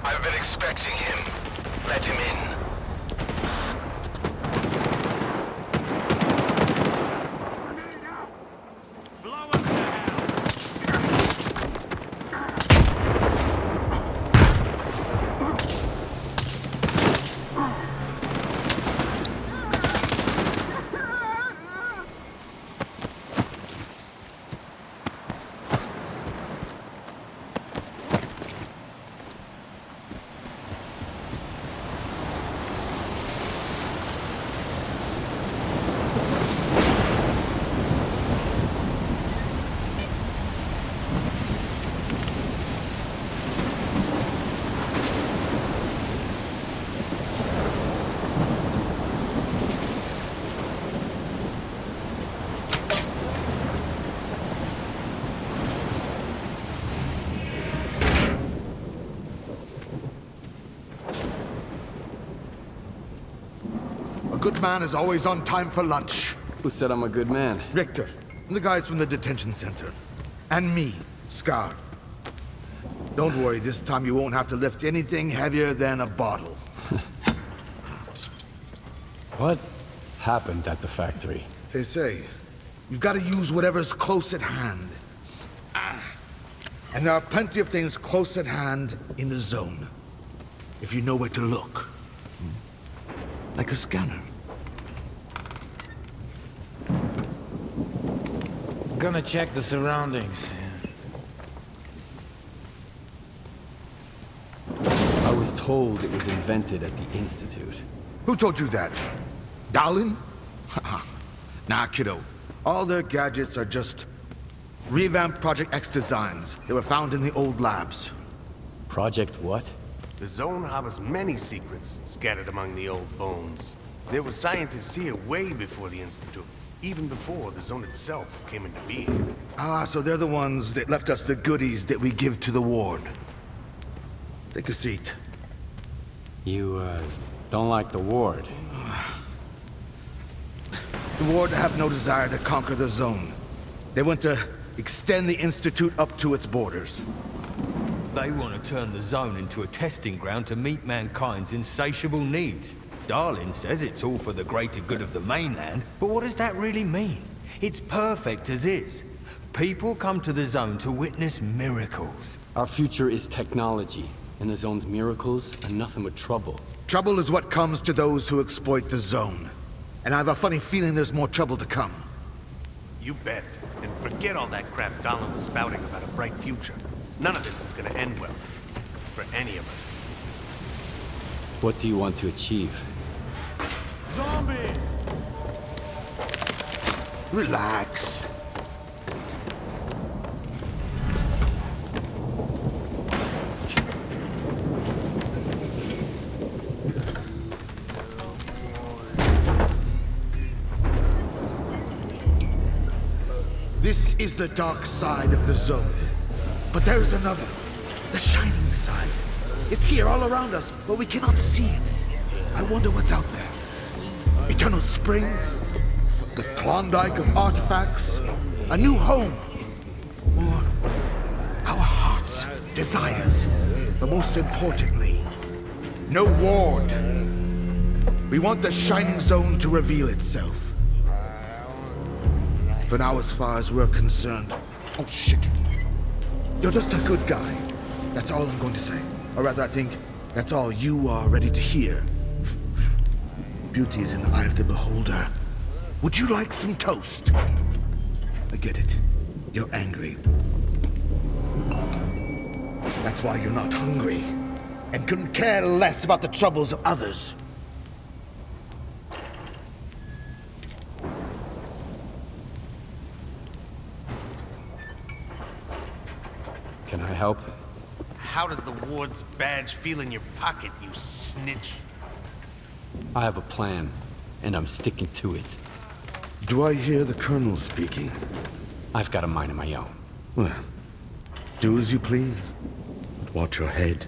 I've been expecting him. Let him in. A good man is always on time for lunch. Who said I'm a good man? Richter, and the guys from the detention center. And me, Scar. Don't worry, this time you won't have to lift anything heavier than a bottle. What happened at the factory? They say, you've got to use whatever's close at hand. And there are plenty of things close at hand in the zone. If you know where to look. Like a scanner. Gonna check the surroundings. I was told it was invented at the Institute. Who told you that? Darlin? Nah, kiddo. All their gadgets are just revamped Project X designs. They were found in the old labs. Project what? The zone harbors many secrets scattered among the old bones. There were scientists here way before the Institute, even before the zone itself came into being. Ah, so they're the ones that left us the goodies that we give to the ward. Take a seat. You, don't like the ward? The ward have no desire to conquer the zone. They want to extend the Institute up to its borders. They want to turn the zone into a testing ground to meet mankind's insatiable needs. Darlin says it's all for the greater good of the mainland, but what does that really mean? It's perfect as is. People come to the zone to witness miracles. Our future is technology, and the zone's miracles are nothing but trouble. Trouble is what comes to those who exploit the zone. And I have a funny feeling there's more trouble to come. You bet. And forget all that crap Donald was spouting about a bright future. None of this is gonna end well. For any of us. What do you want to achieve? Zombies! Relax. This is the dark side of the zone. But there is another. The shining side. It's here all around us, but we cannot see it. I wonder what's out there. Eternal spring? The Klondike of artifacts? A new home? Or our hearts, desires? But most importantly, no ward. We want the shining zone to reveal itself. For now, as far as we're concerned... Oh, shit. You're just a good guy. That's all I'm going to say. Or rather, I think that's all you are ready to hear. Beauty is in the eye of the beholder. Would you like some toast? I get it. You're angry. That's why you're not hungry. And couldn't care less about the troubles of others. Can I help? How does the ward's badge feel in your pocket, you snitch? I have a plan, and I'm sticking to it. Do I hear the Colonel speaking? I've got a mind of my own. Well, do as you please. Watch your head.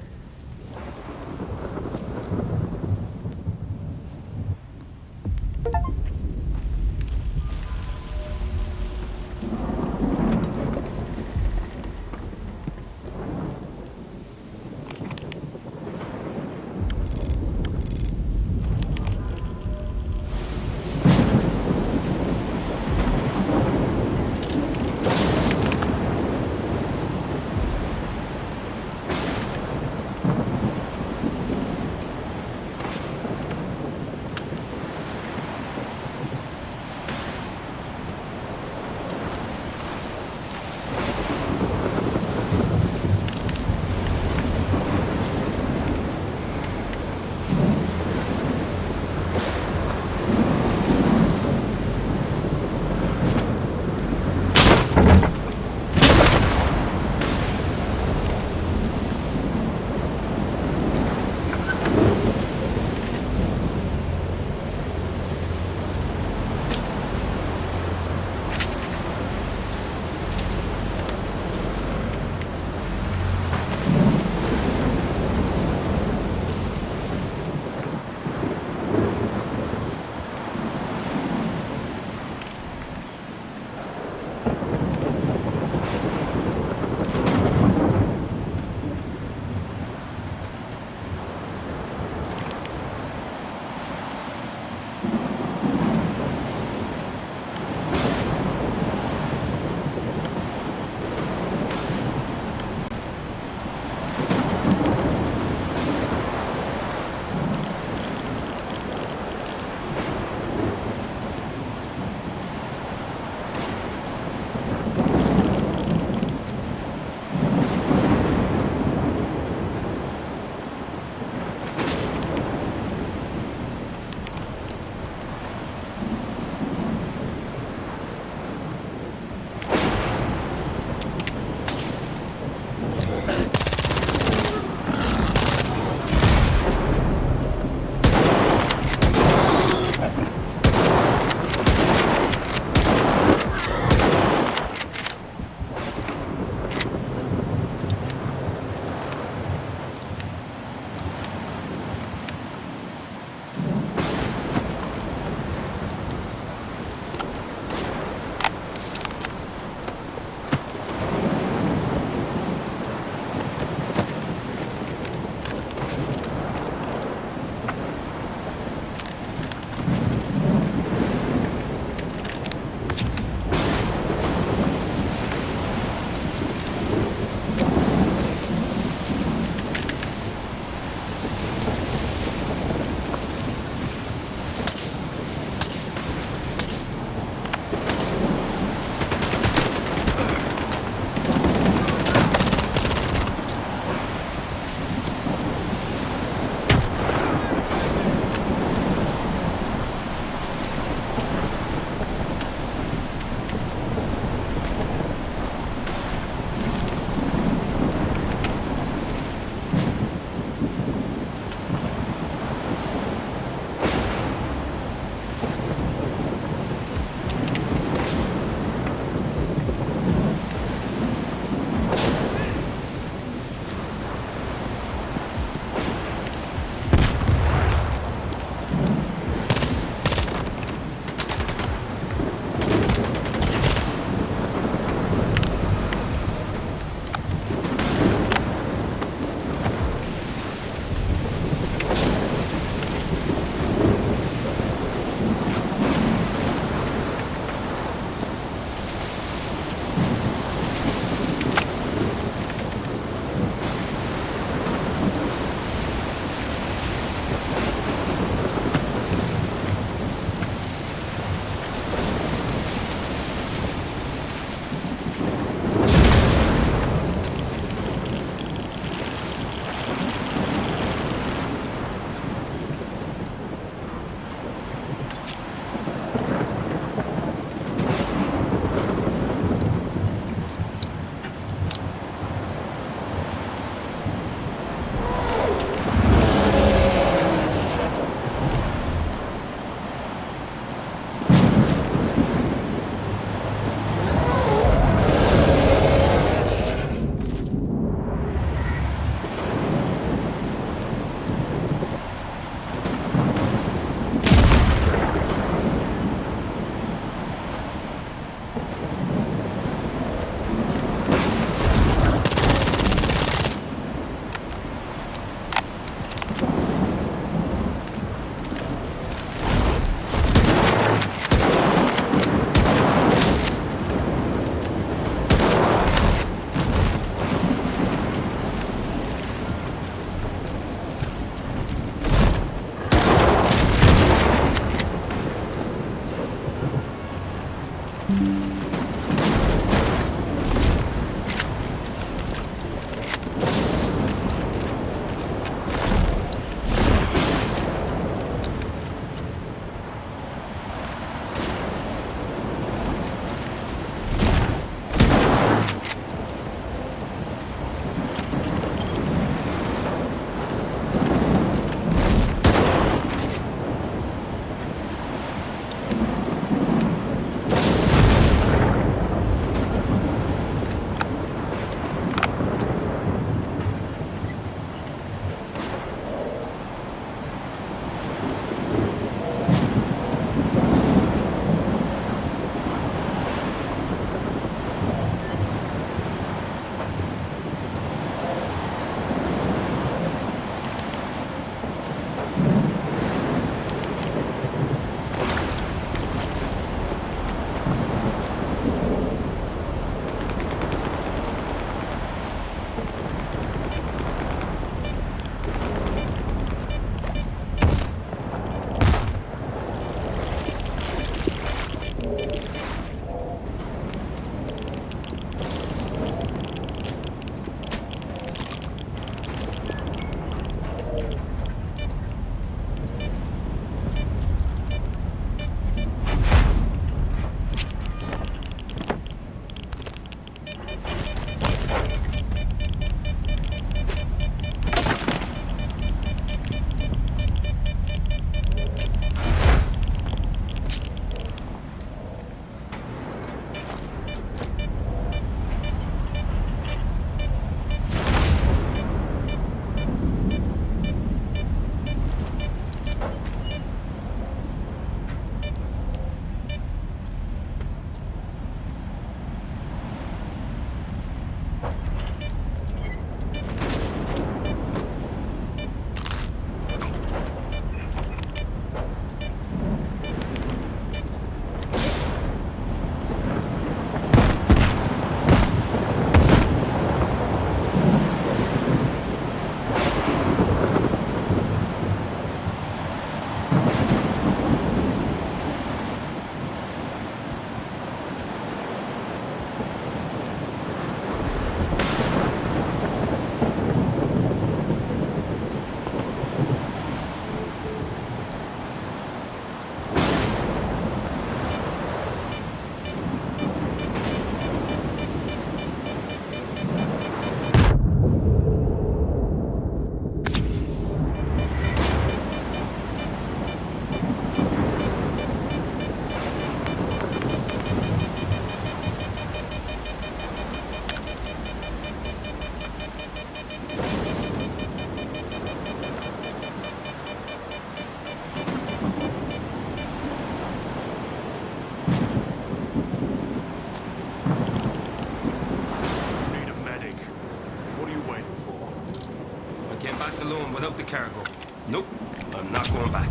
without the cargo. Nope, I'm not going back.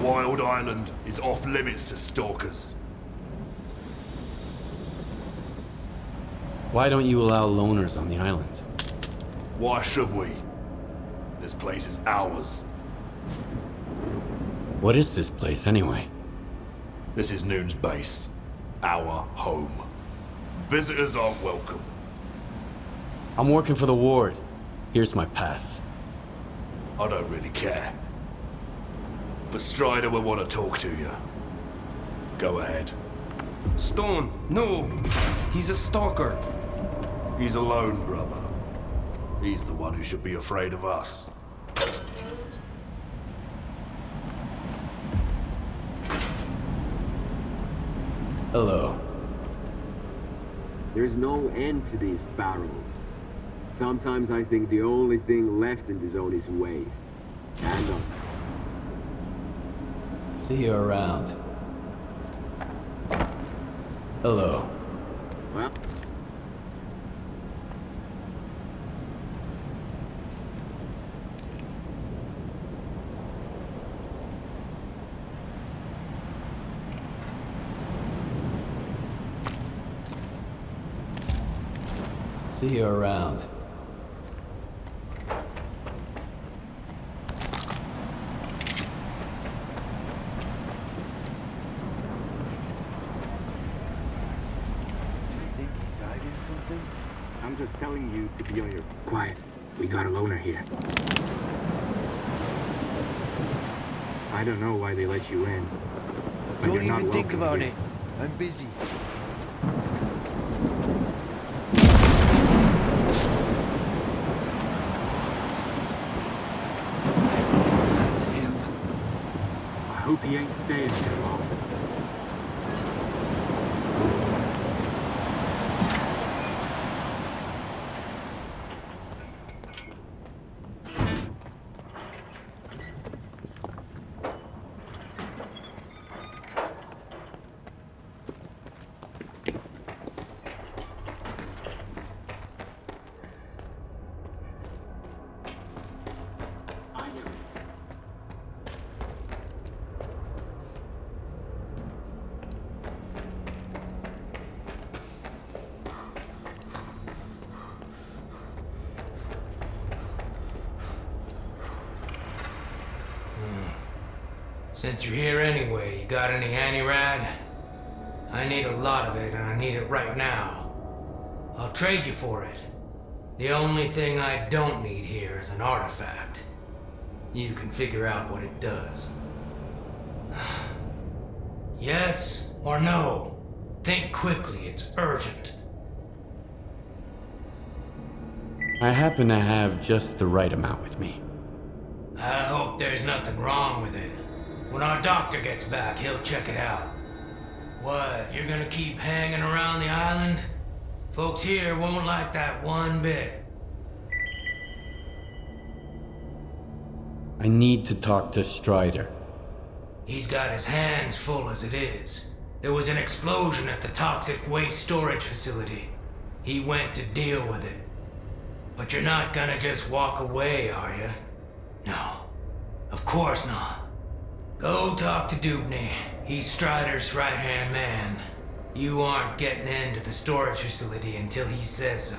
Wild Island is off limits to stalkers. Why don't you allow loners on the island? Why should we? This place is ours. What is this place, anyway? This is Noon's base. Our home. Visitors aren't welcome. I'm working for the ward. Here's my pass. I don't really care. But Strider will want to talk to you. Go ahead. Stone, no! He's a stalker. He's alone, brother. He's the one who should be afraid of us. Hello. There's no end to these barrels. Sometimes I think the only thing left in the zone is waste. And us. See you around. Hello. Well, See you around. I'm just telling you to be on your... Quiet. We got a loner here. I don't know why they let you in. But Don't you're not even think welcome about here. it. I'm busy. That's him. I hope he ain't staying here long. Since you're here anyway, you got any handy-rad? I need a lot of it, and I need it right now. I'll trade you for it. The only thing I don't need here is an artifact. You can figure out what it does. Yes or no? Think quickly, it's urgent. I happen to have just the right amount with me. I hope there's nothing wrong with it. When our doctor gets back, he'll check it out. What, you're gonna keep hanging around the island? Folks here won't like that one bit. I need to talk to Strider. He's got his hands full as it is. There was an explosion at the toxic waste storage facility. He went to deal with it. But you're not gonna just walk away, are you? No, of course not. Go talk to Dubney. He's Strider's right-hand man. You aren't getting into the storage facility until he says so.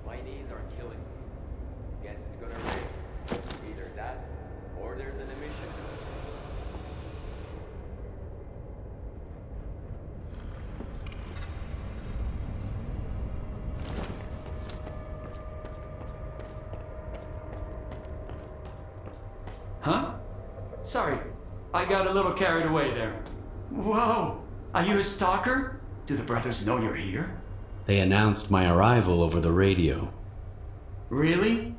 My knees are killing me. Guess it's gonna rain. Either that, or there's an emission. Huh? Sorry, I got a little carried away there. Whoa! Are you a stalker? Do the brothers know you're here? They announced my arrival over the radio. Really?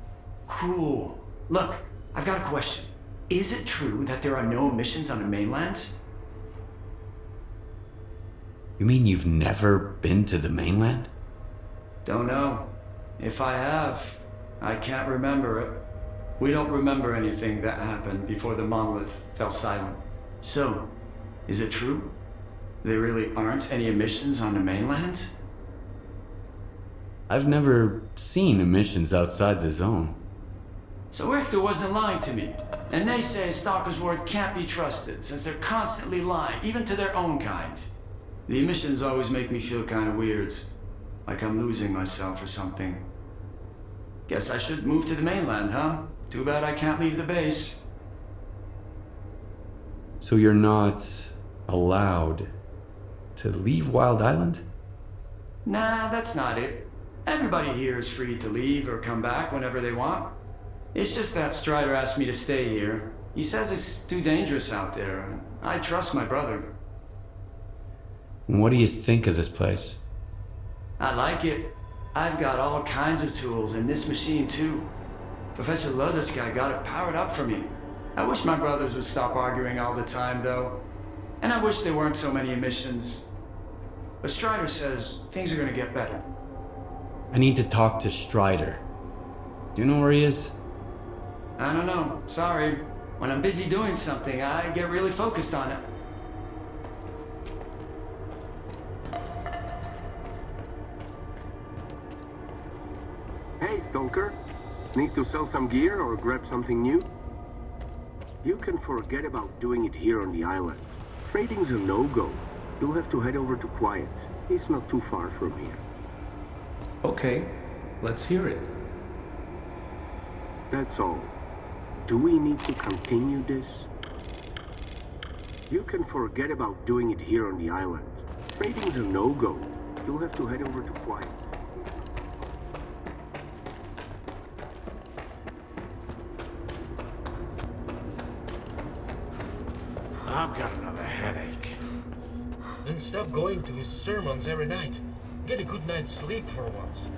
Cool. Look, I've got a question. Is it true that there are no missions on the mainland? You mean you've never been to the mainland? Don't know. If I have, I can't remember it. We don't remember anything that happened before the monolith fell silent. So, Is it true? There really aren't any emissions on the mainland? I've never seen emissions outside the zone. So Richter wasn't lying to me. And they say Stalker's word can't be trusted, since they're constantly lying, even to their own kind. The emissions always make me feel kind of weird. Like I'm losing myself or something. Guess I should move to the mainland, huh? Too bad I can't leave the base. So you're not allowed to leave Wild Island? Nah, that's not it. Everybody here is free to leave or come back whenever they want. It's just that Strider asked me to stay here. He says it's too dangerous out there. I trust my brother. What do you think of this place? I like it. I've got all kinds of tools, and this machine too. Professor Lodochka got it powered up for me. I wish my brothers would stop arguing all the time, though. And I wish there weren't so many emissions. But Strider says things are gonna get better. I need to talk to Strider. Do you know where he is? I don't know. Sorry. When I'm busy doing something, I get really focused on it. Hey, Stalker. Need to sell some gear or grab something new? You can forget about doing it here on the island. Trading's a no-go. You'll have to head over to Quiet. It's not too far from here. Okay, let's hear it. That's all. Do we need to continue this? You can forget about doing it here on the island. Trading's a no-go. You'll have to head over to Quiet. I've got another headache. Then stop going to his sermons every night. Get a good night's sleep for once.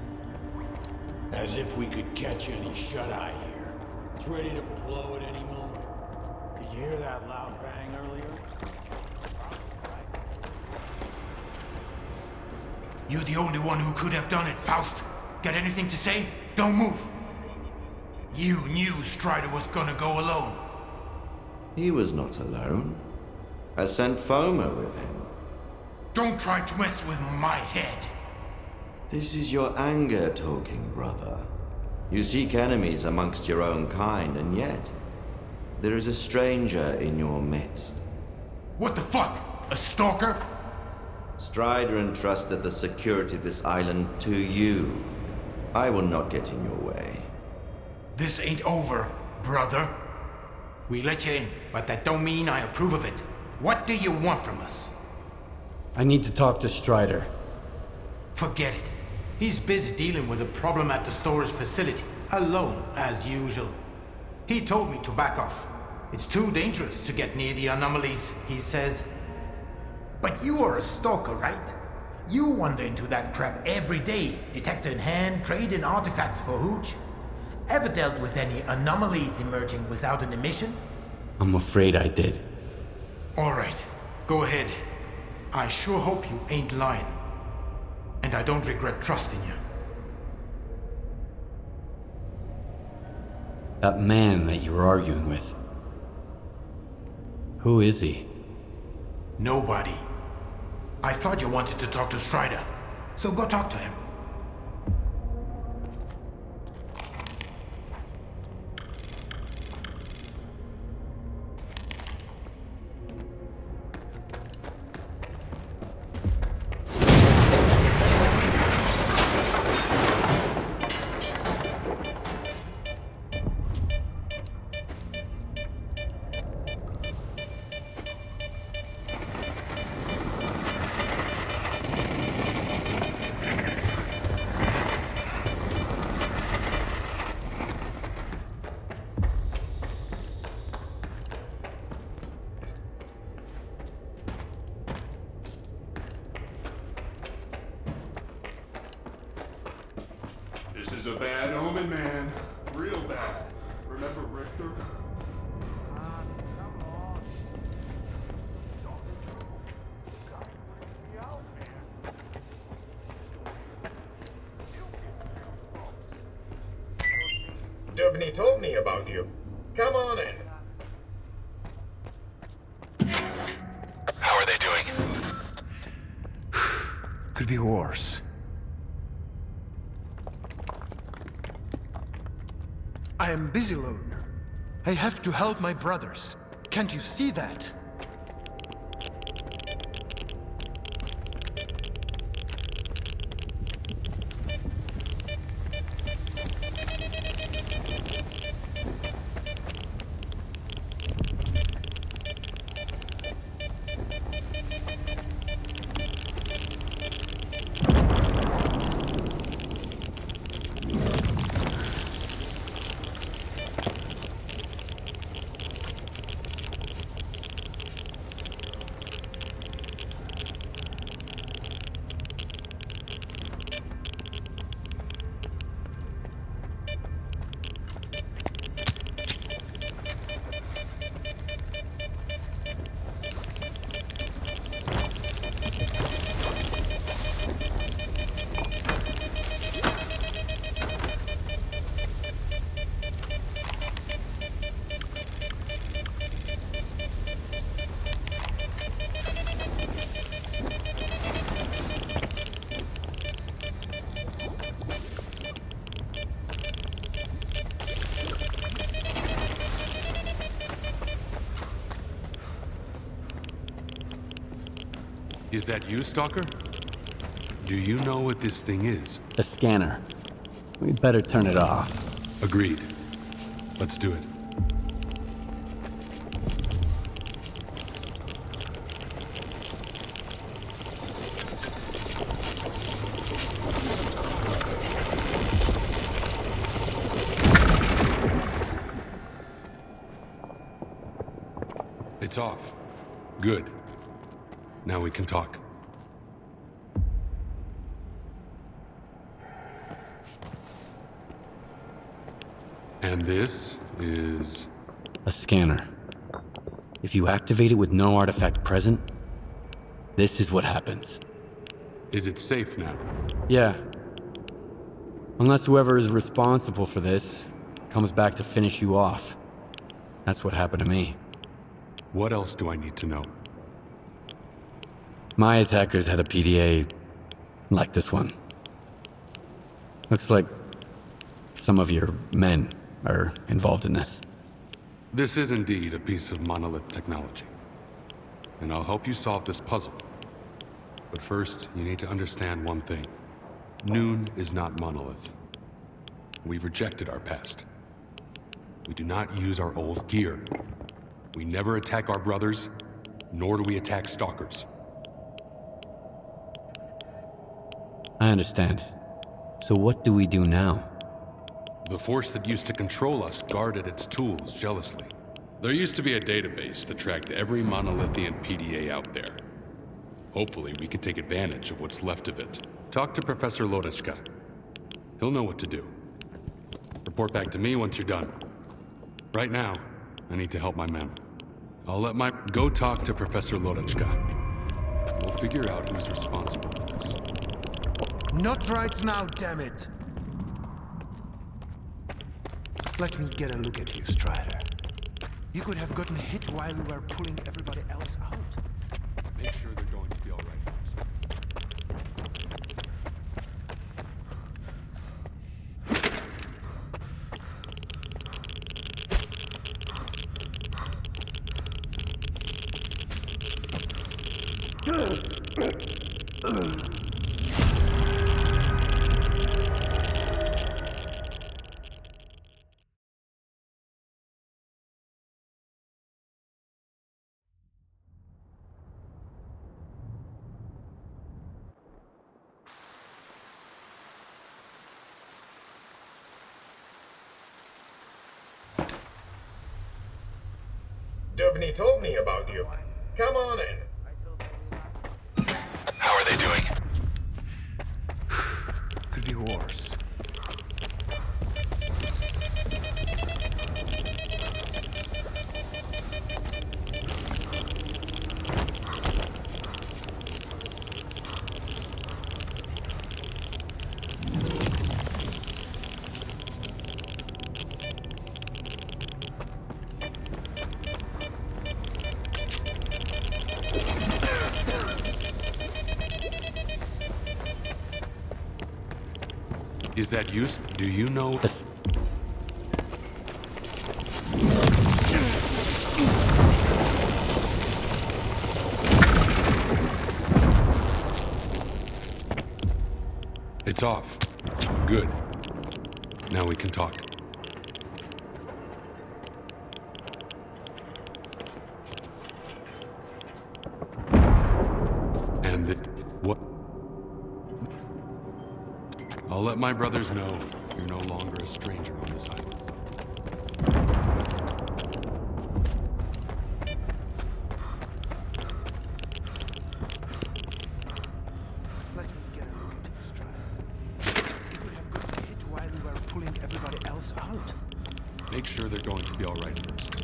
As if we could catch any shut-eye here. It's ready to blow at any moment. Did you hear that loud bang earlier? You're the only one who could have done it, Faust. Got anything to say? Don't move. You knew Strider was gonna go alone. He was not alone. I sent Foma with him. Don't try to mess with my head. This is your anger talking, brother. You seek enemies amongst your own kind, and yet there is a stranger in your midst. What the fuck? A stalker? Strider entrusted the security of this island to you. I will not get in your way. This ain't over, brother. We let you in, but that don't mean I approve of it. What do you want from us? I need to talk to Strider. Forget it. He's busy dealing with a problem at the storage facility, alone, as usual. He told me to back off. It's too dangerous to get near the anomalies, he says. But you are a stalker, right? You wander into that crap every day, detector in hand, trading artifacts for hooch. Ever dealt with any anomalies emerging without an emission? I'm afraid I did. All right, go ahead. I sure hope you ain't lying. And I don't regret trusting you. That man that you were arguing with. Who is he? Nobody. I thought you wanted to talk to Strider, so go talk to him. This is a bad omen, man. Real bad. Remember Richter? Dubney told me about you. Come on in. be worse. I am busy, Loner. I have to help my brothers. Can't you see that? Is that you, Stalker? Do you know what this thing is? A scanner. We'd better turn it off. Agreed. Let's do it. It's off. Good. Now we can talk. And this is... a scanner. If you activate it with no artifact present, this is what happens. Is it safe now? Yeah. Unless whoever is responsible for this comes back to finish you off. That's what happened to me. What else do I need to know? My attackers had a PDA like this one. Looks like some of your men are involved in this. This is indeed a piece of monolith technology. And I'll help you solve this puzzle. But first, you need to understand one thing. Noon is not monolith. We've rejected our past. We do not use our old gear. We never attack our brothers, nor do we attack stalkers. I understand. So what do we do now? The force that used to control us guarded its tools jealously. There used to be a database that tracked every monolithian PDA out there. Hopefully we can take advantage of what's left of it. Talk to Professor Lodechka. He'll know what to do. Report back to me once you're done. Right now, I need to help my men. I'll let my... Go talk to Professor Lodechka. We'll figure out who's responsible for this. Not right now, damn it! Let me get a look at you, Strider. You could have gotten hit while we were pulling everybody else out. Make sure they're going to be all right. Dubney told me about you. Come on in. How are they doing? Could be worse. Is that you? Do you know? It's off. Good. Now we can talk. And what? I'll let my brothers know you're no longer a stranger on this island. Make sure they're going to be all right first.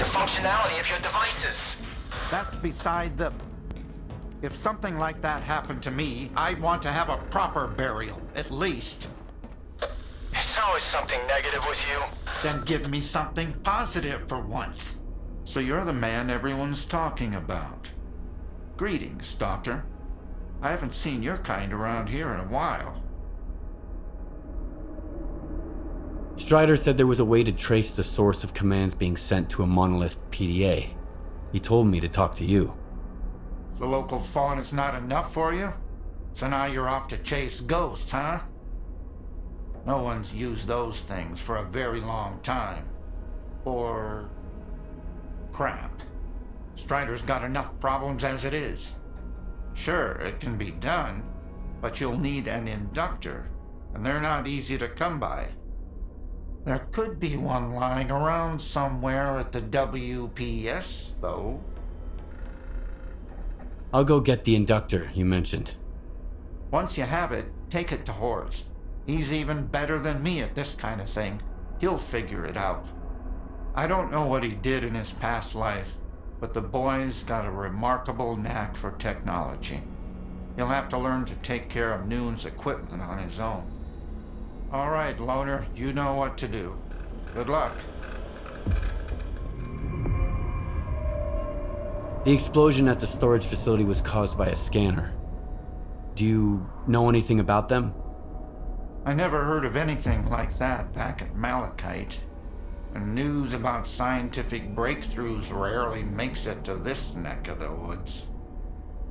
Functionality of your devices. That's beside the... If something like that happened to me, I'd want to have a proper burial, at least. It's always something negative with you. Then give me something positive for once. So you're the man everyone's talking about. Greetings, Stalker. I haven't seen your kind around here in a while. Strider said there was a way to trace the source of commands being sent to a monolith PDA. He told me to talk to you. The local fawn is not enough for you? So now you're off to chase ghosts, huh? No one's used those things for a very long time. Or... crap. Strider's got enough problems as it is. Sure, it can be done, but you'll need an inductor, and they're not easy to come by. There could be one lying around somewhere at the WPS, though. I'll go get the inductor you mentioned. Once you have it, take it to Horace. He's even better than me at this kind of thing. He'll figure it out. I don't know what he did in his past life, but the boy's got a remarkable knack for technology. He'll have to learn to take care of Noon's equipment on his own. All right, Loner, you know what to do. Good luck. The explosion at the storage facility was caused by a scanner. Do you know anything about them? I never heard of anything like that back at Malachite. And news about scientific breakthroughs rarely makes it to this neck of the woods.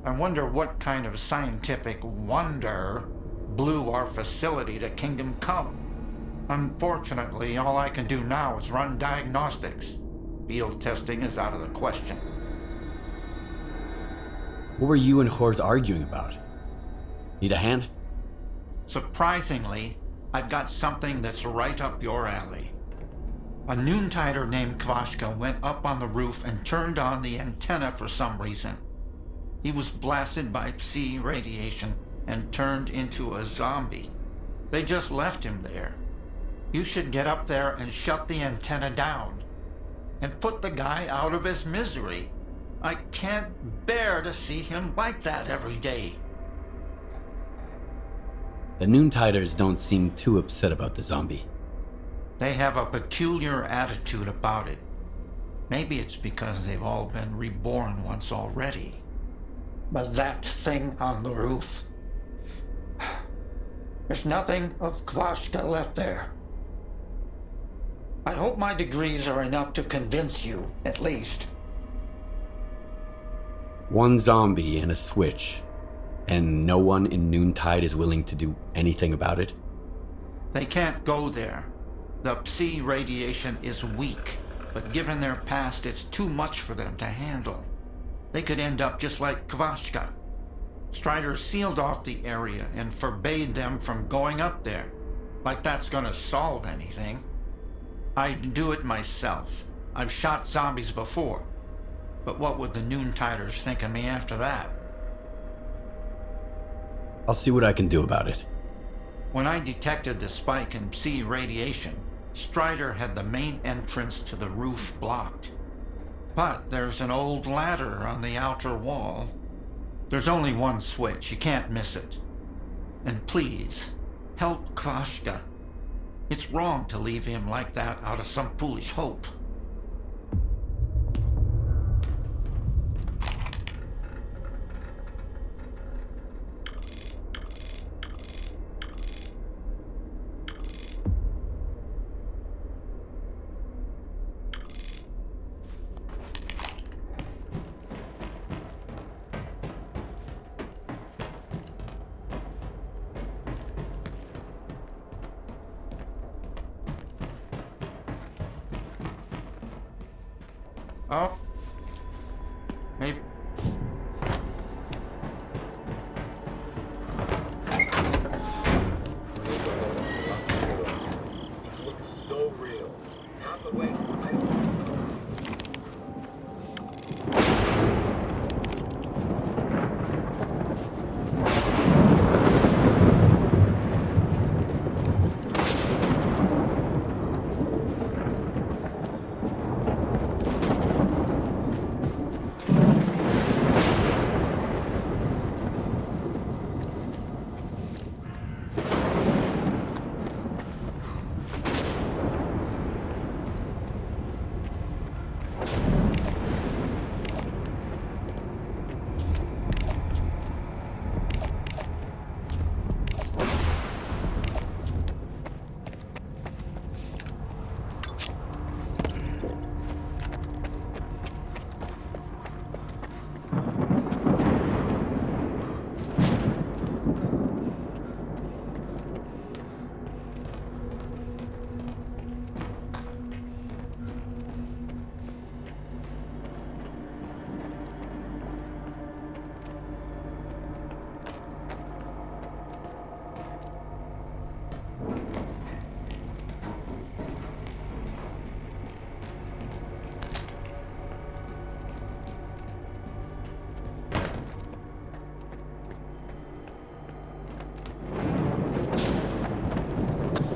I wonder what kind of scientific wonder blew our facility to Kingdom Come. Unfortunately, all I can do now is run diagnostics. Field testing is out of the question. What were you and Hor's arguing about? Need a hand? Surprisingly, I've got something that's right up your alley. A noontider named Kvashka went up on the roof and turned on the antenna for some reason. He was blasted by Psi radiation and turned into a zombie. They just left him there. You should get up there and shut the antenna down. And put the guy out of his misery. I can't bear to see him like that every day. The Noontiders don't seem too upset about the zombie. They have a peculiar attitude about it. Maybe it's because they've all been reborn once already. But that thing on the roof... There's nothing of Kvashka left there. I hope my degrees are enough to convince you, at least. One zombie and a switch. And no one in Noontide is willing to do anything about it? They can't go there. The Psi radiation is weak, but given their past, it's too much for them to handle. They could end up just like Kvashka. Strider sealed off the area and forbade them from going up there. Like that's gonna solve anything. I'd do it myself. I've shot zombies before. But what would the Noontiders think of me after that? I'll see what I can do about it. When I detected the spike in Psi radiation, Strider had the main entrance to the roof blocked. But there's an old ladder on the outer wall. There's only one switch, you can't miss it. And please, help Kvashka. It's wrong to leave him like that out of some foolish hope. Oh. Maybe. It looks so real. Half the way.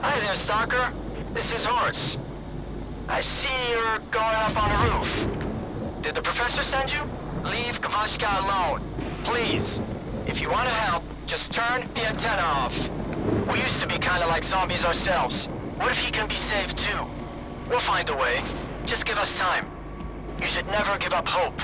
Hi there, Stalker. This is Horace. I see you're going up on the roof. Did the professor send you? Leave Kvashka alone. Please. If you want to help, just turn the antenna off. We used to be kind of like zombies ourselves. What if he can be saved too? We'll find a way. Just give us time. You should never give up hope.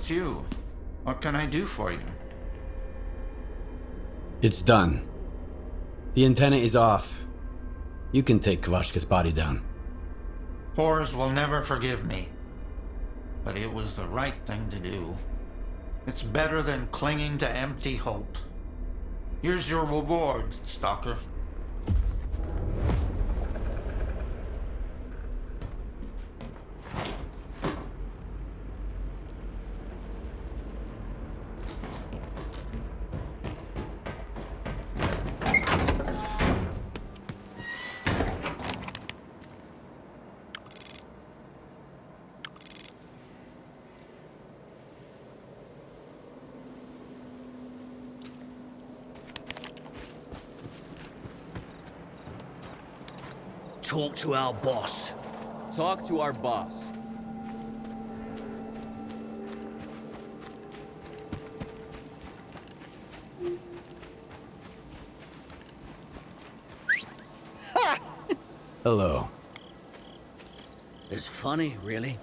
it's you. What can I do for you? It's done. The antenna is off. You can take Kvashka's body down. Whores will never forgive me. But it was the right thing to do. It's better than clinging to empty hope. Here's your reward, Stalker. Talk to our boss. Talk to our boss. Hello. It's funny, really.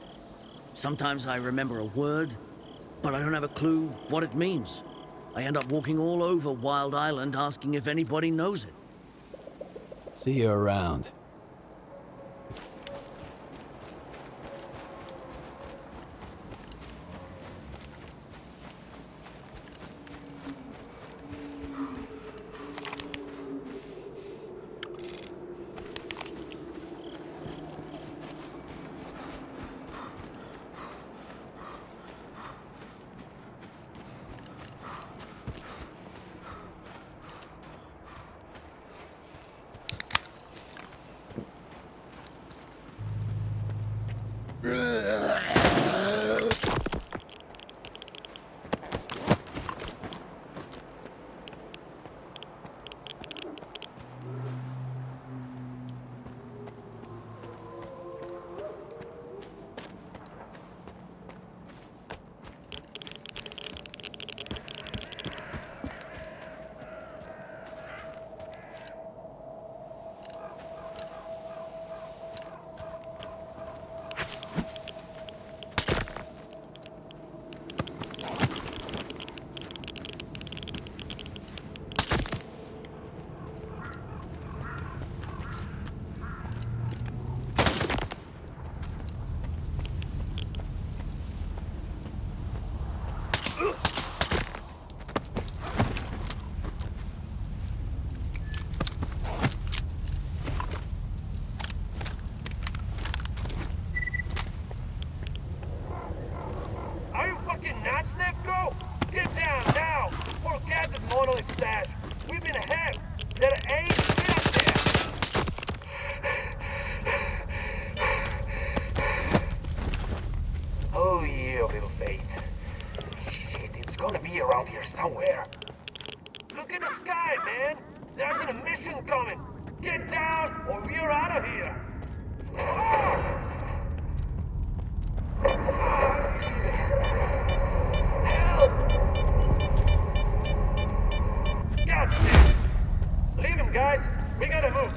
Sometimes I remember a word, but I don't have a clue what it means. I end up walking all over Wild Island asking if anybody knows it. See you around. Get down now! Forget the monolith stash! We've been hacked! There ain't shit up there! Oh yeah, little faith. Shit, it's gonna be around here somewhere. Look in the sky, man! There's an mission coming! Get down or we're out of here! God damn! Leave him, guys! We gotta move!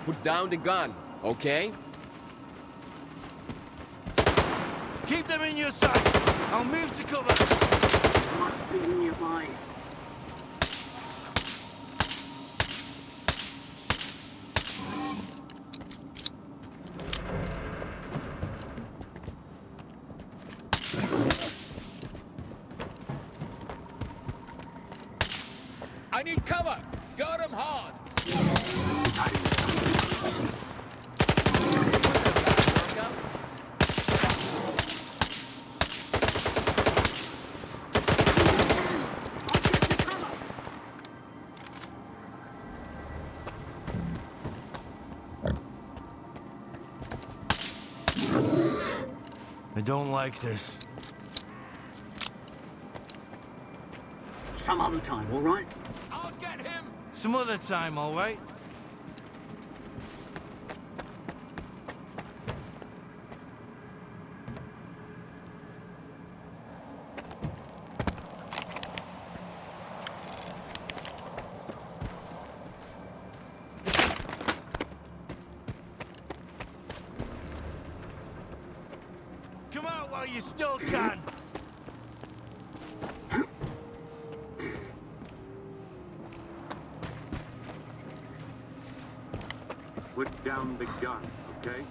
Put down the gun, okay? Keep them in your sight. I'll move to cover. Must be nearby. I need cover! Got him hard! I don't like this. Some other time, all right? I'll get him! Some other time, all right? Come out while you still can. Put down the gun, okay?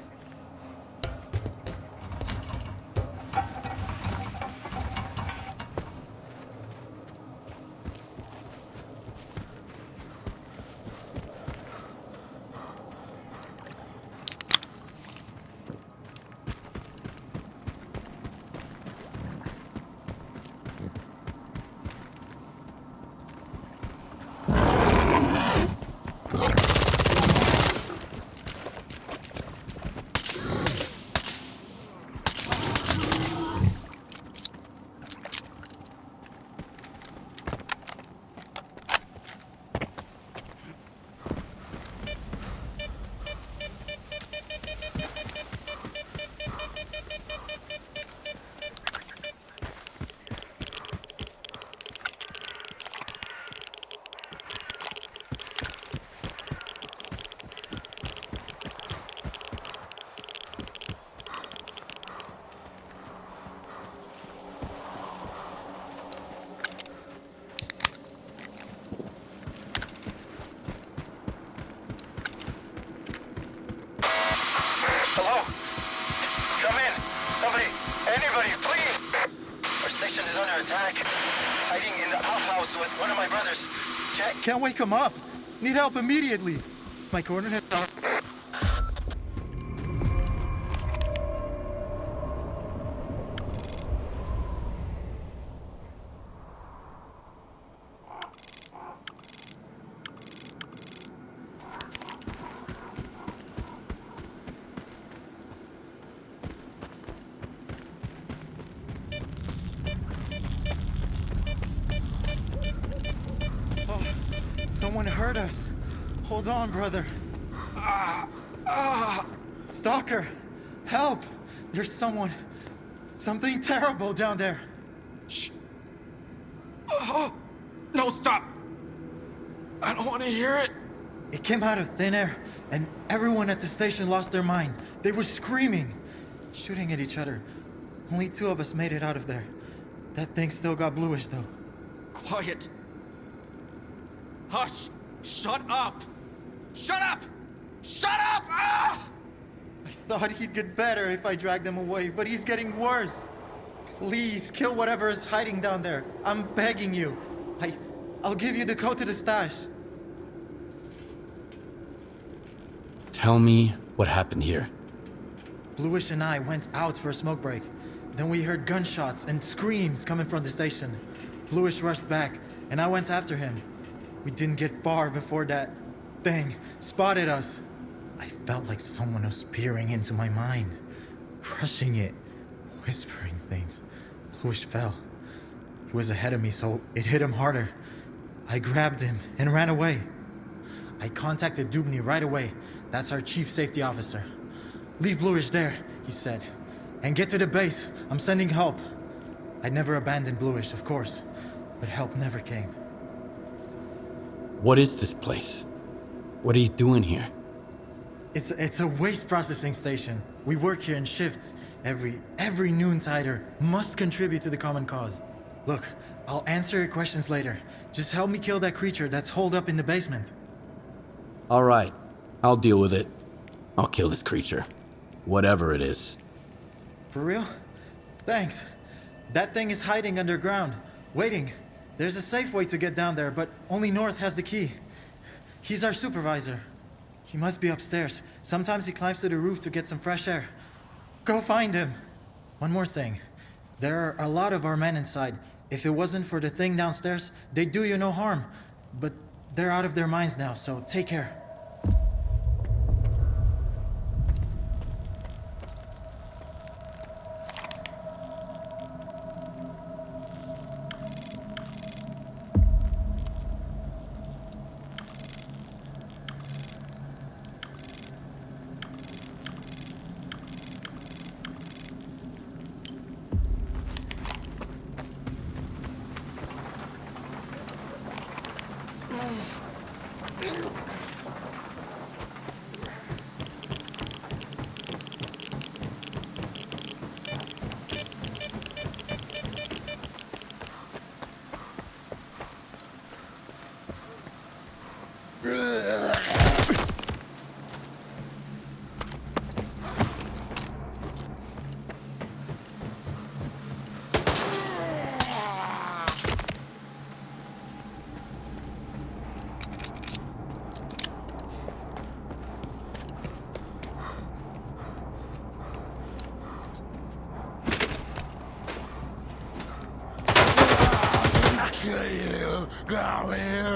Hello? Come in. Somebody, anybody, please. Our station is under attack. Hiding in the outhouse with one of my brothers. Can't wake him up. Need help immediately. My coordinates are... Someone hurt us. Hold on, brother. Stalker, help! There's something terrible down there. Shh. No, stop! I don't want to hear it. It came out of thin air, and everyone at the station lost their mind. They were screaming, shooting at each other. Only 2 of us made it out of there. That thing still got bluish, though. Quiet. Hush! Shut up! Shut up! Shut up! Ah! I thought he'd get better if I dragged him away, but he's getting worse. Please, kill whatever is hiding down there. I'm begging you. I'll give you the code to the stash. Tell me what happened here. Bluish and I went out for a smoke break. Then we heard gunshots and screams coming from the station. Bluish rushed back, and I went after him. We didn't get far before that thing spotted us. I felt like someone was peering into my mind, crushing it, whispering things. Bluish fell. He was ahead of me, so it hit him harder. I grabbed him and ran away. I contacted Dubny right away. That's our chief safety officer. Leave Bluish there, he said, and get to the base. I'm sending help. I'd never abandoned Bluish, of course, but help never came. What is this place? What are you doing here? It's a waste processing station. We work here in shifts. Every noontider must contribute to the common cause. Look, I'll answer your questions later. Just help me kill that creature that's holed up in the basement. All right, I'll deal with it. I'll kill this creature. Whatever it is. For real? Thanks. That thing is hiding underground, waiting. There's a safe way to get down there, but only North has the key. He's our supervisor. He must be upstairs. Sometimes he climbs to the roof to get some fresh air. Go find him. One more thing. There are a lot of our men inside. If it wasn't for the thing downstairs, they'd do you no harm. But they're out of their minds now, so take care. Go here!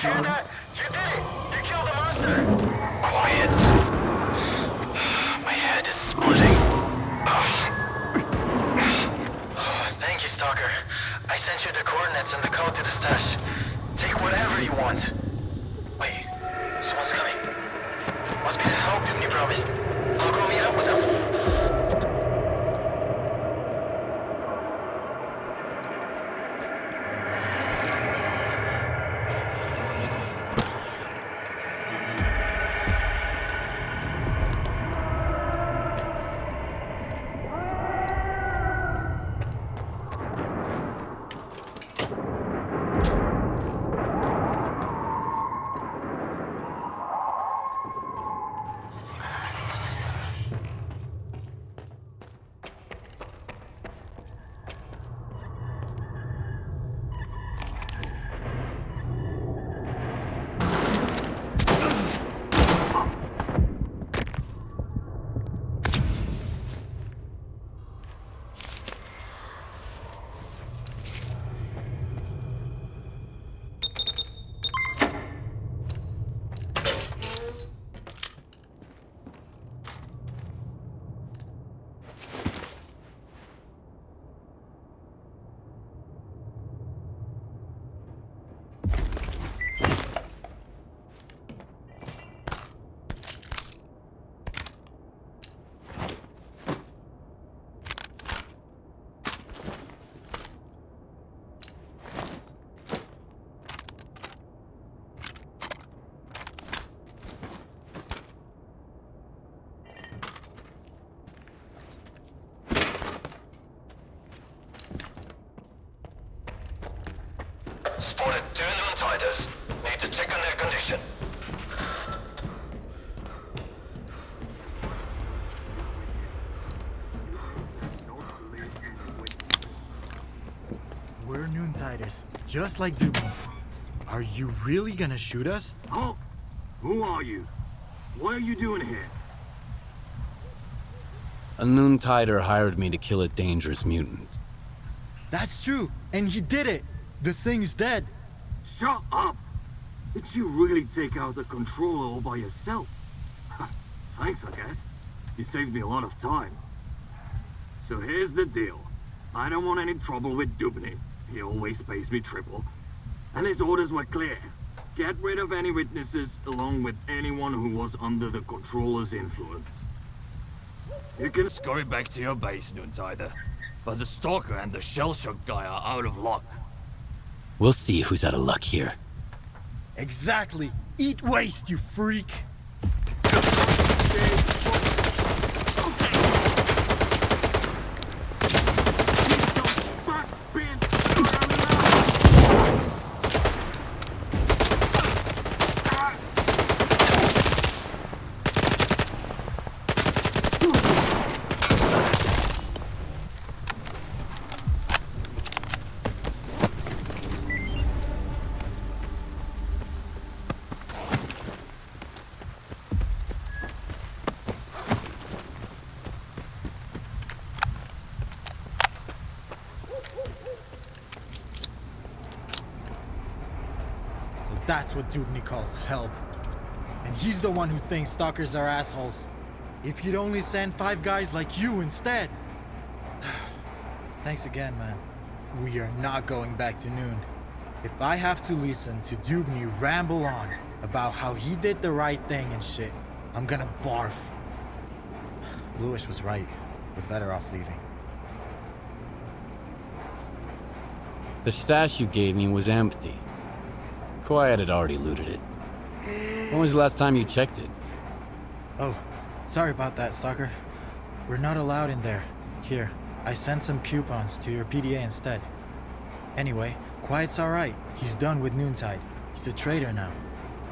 Hear that? You did it! You killed the monster! Quiet. My head is splitting. Thank you, Stalker. I sent you the coordinates and the code to the stash. Take whatever you want. Wait, someone's coming. Must be the help Doomney promised. I'll go meet up with them. Spotted 2 Noontiders. Need to check on their condition. We're Noontiders, just like Doobie. Are you really gonna shoot us? Oh, who are you? What are you doing here? A Noontider hired me to kill a dangerous mutant. That's true, and he did it. The thing's dead. Shut up! Did you really take out the controller all by yourself? Thanks, I guess. You saved me a lot of time. So here's the deal. I don't want any trouble with Dubny. He always pays me triple. And his orders were clear. Get rid of any witnesses, along with anyone who was under the controller's influence. You can scurry back to your base, Noontider. But the Stalker and the Shell-Shock guy are out of luck. We'll see who's out of luck here. Exactly. Eat waste, you freak. That's what Dubny calls help. And he's the one who thinks stalkers are assholes. If he'd only send 5 guys like you instead. Thanks again, man. We are not going back to Noon. If I have to listen to Dubny ramble on about how he did the right thing and shit, I'm gonna barf. Lewis was right. We're better off leaving. The stash you gave me was empty. Quiet had already looted it. When was the last time you checked it? Oh, sorry about that, Stalker. We're not allowed in there. Here, I sent some coupons to your PDA instead. Anyway, Quiet's alright. He's done with Noontide. He's a traitor now.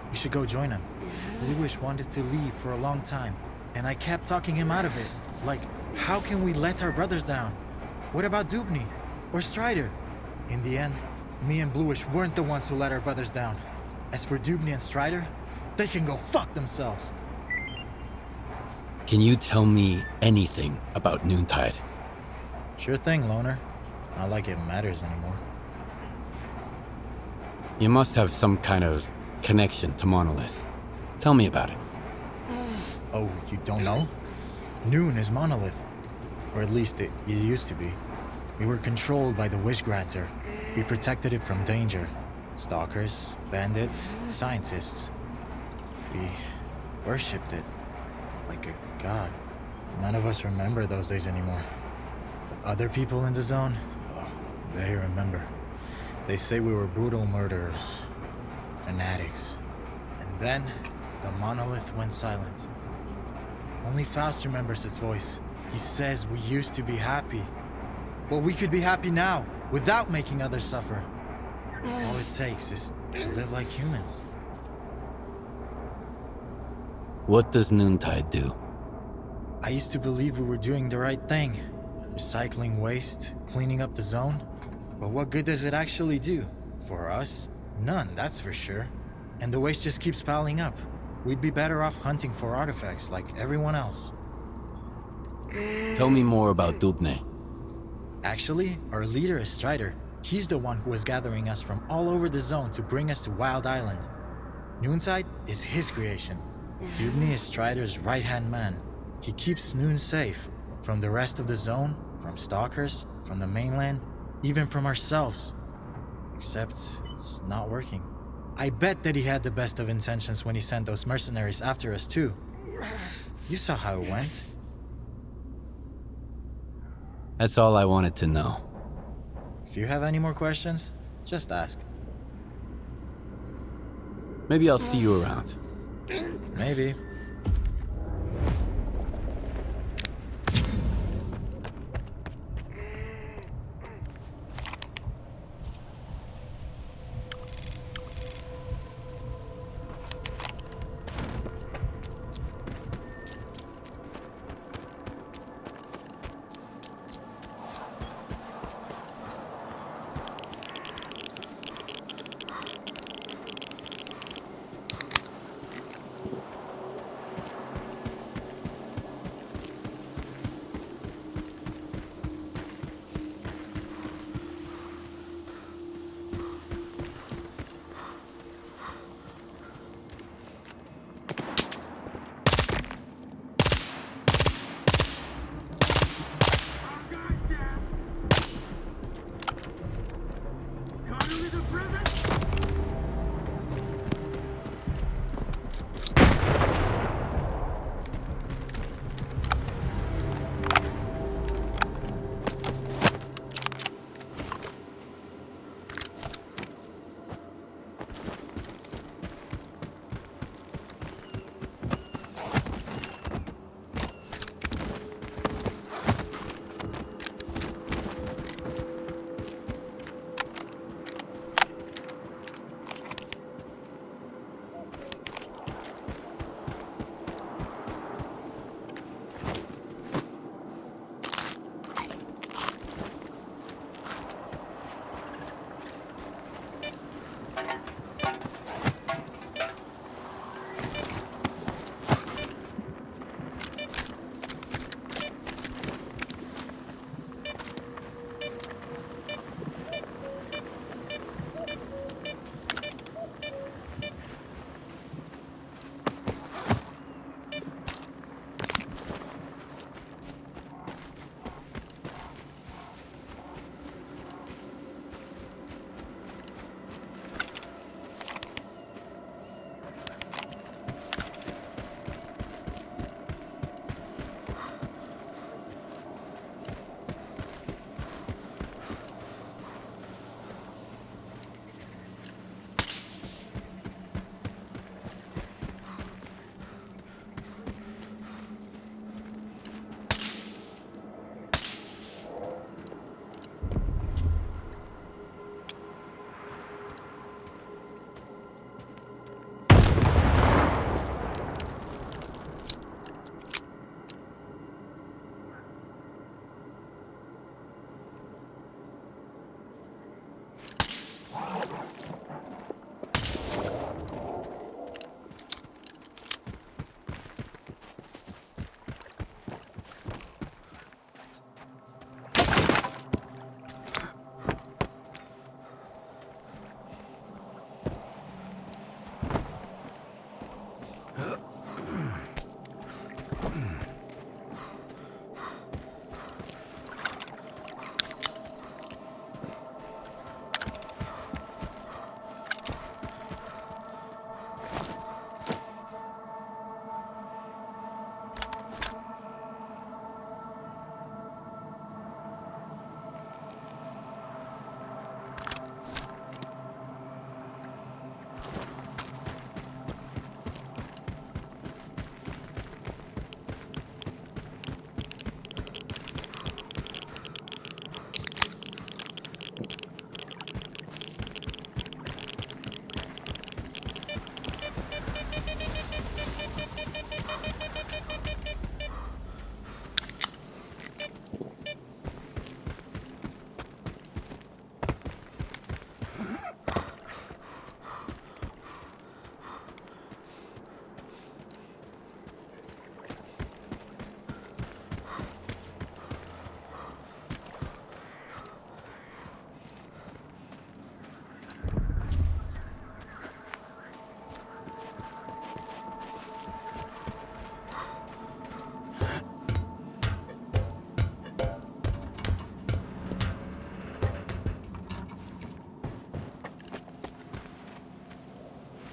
We should go join him. Lewis wanted to leave for a long time, and I kept talking him out of it. Like, how can we let our brothers down? What about Dubny? Or Strider? In the end, me and Bluish weren't the ones who let our brothers down. As for Dubny and Strider, they can go fuck themselves. Can you tell me anything about Noontide? Sure thing, Loner. Not like it matters anymore. You must have some kind of connection to Monolith. Tell me about it. Oh, you don't know? Noon is Monolith. Or at least it used to be. We were controlled by the Wish Granter. We protected it from danger. Stalkers, bandits, scientists. We worshipped it. Like a god. None of us remember those days anymore. But other people in the zone, oh, they remember. They say we were brutal murderers. Fanatics. And then, the Monolith went silent. Only Faust remembers its voice. He says we used to be happy. Well, we could be happy now, without making others suffer. All it takes is to live like humans. What does Noontide do? I used to believe we were doing the right thing. Recycling waste, cleaning up the zone. But what good does it actually do? For us? None, that's for sure. And the waste just keeps piling up. We'd be better off hunting for artifacts like everyone else. Tell me more about Dubne. Actually, our leader is Strider. He's the one who was gathering us from all over the zone to bring us to Wild Island. Noontide is his creation. Dubne is Strider's right-hand man. He keeps Noon safe. From the rest of the zone, from stalkers, from the mainland, even from ourselves. Except it's not working. I bet that he had the best of intentions when he sent those mercenaries after us too. You saw how it went. That's all I wanted to know. If you have any more questions, just ask. Maybe I'll see you around. Maybe.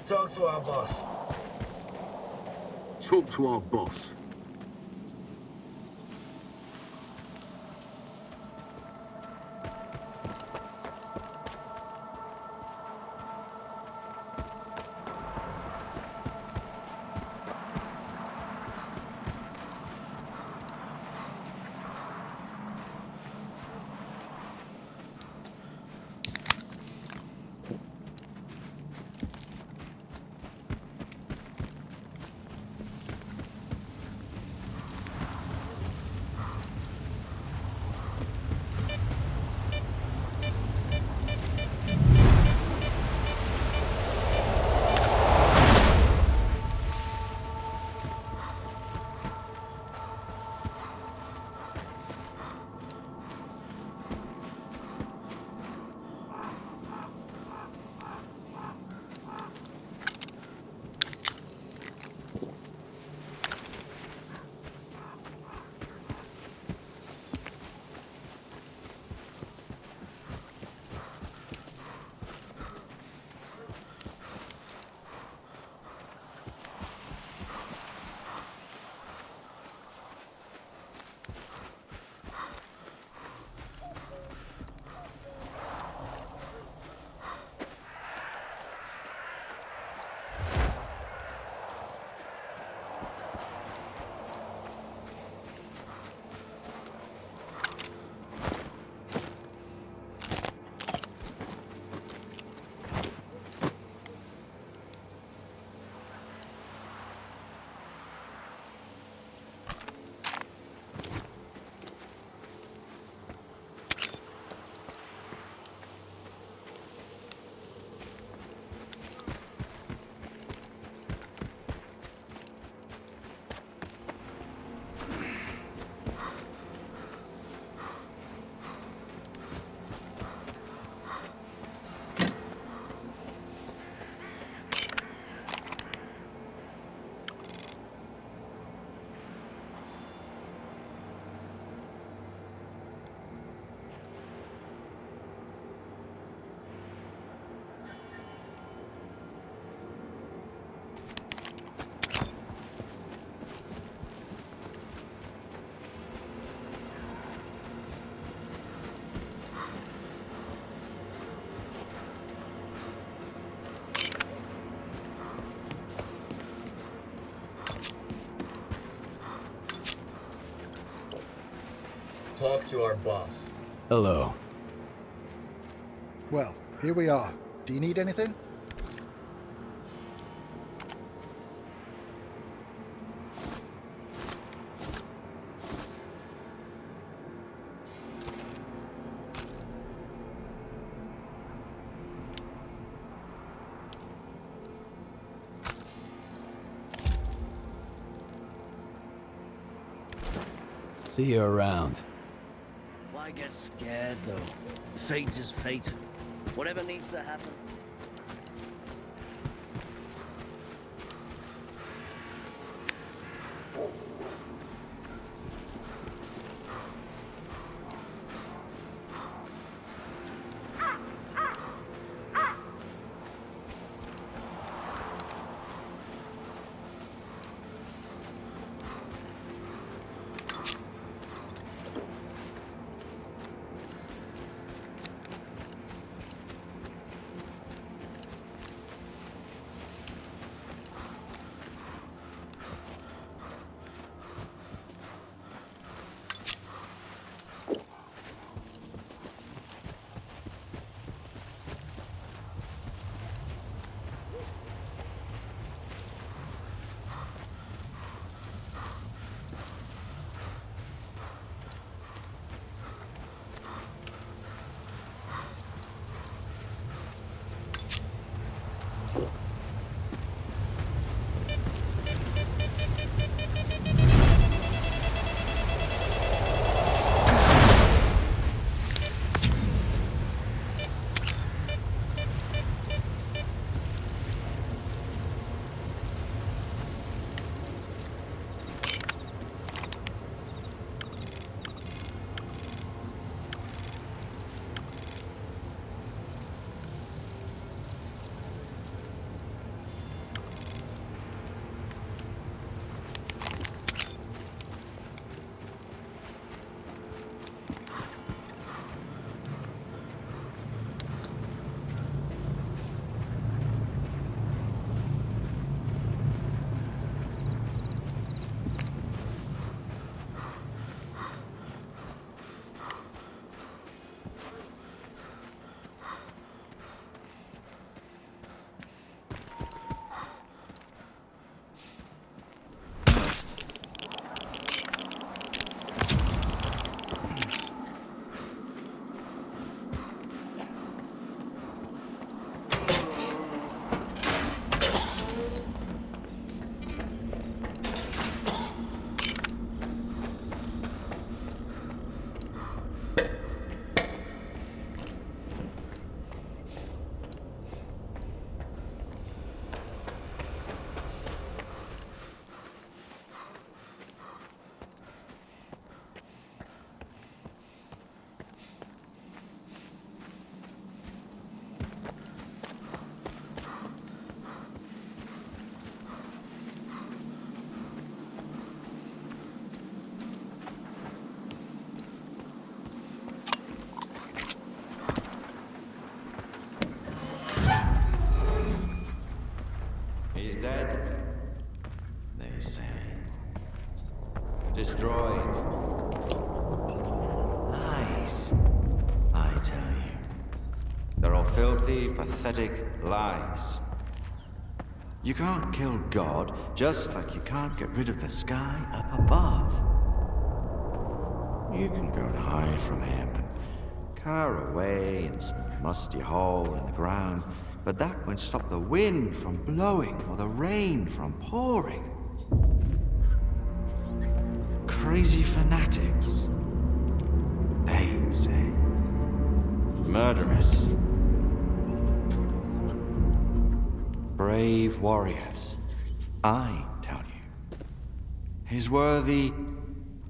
Talk to our boss. Talk to our boss. Talk to our boss. Hello. Well, here we are. Do you need anything? See you around. Why get scared, though? Fate is fate. Whatever needs to happen. destroyed. Lies, I tell you. They're all filthy, pathetic lies. You can't kill God, just like you can't get rid of the sky up above. You can go and hide from him and cower away in some musty hole in the ground, but that won't stop the wind from blowing or the rain from pouring. Crazy fanatics, they say. Murderers. Brave warriors, I tell you. His worthy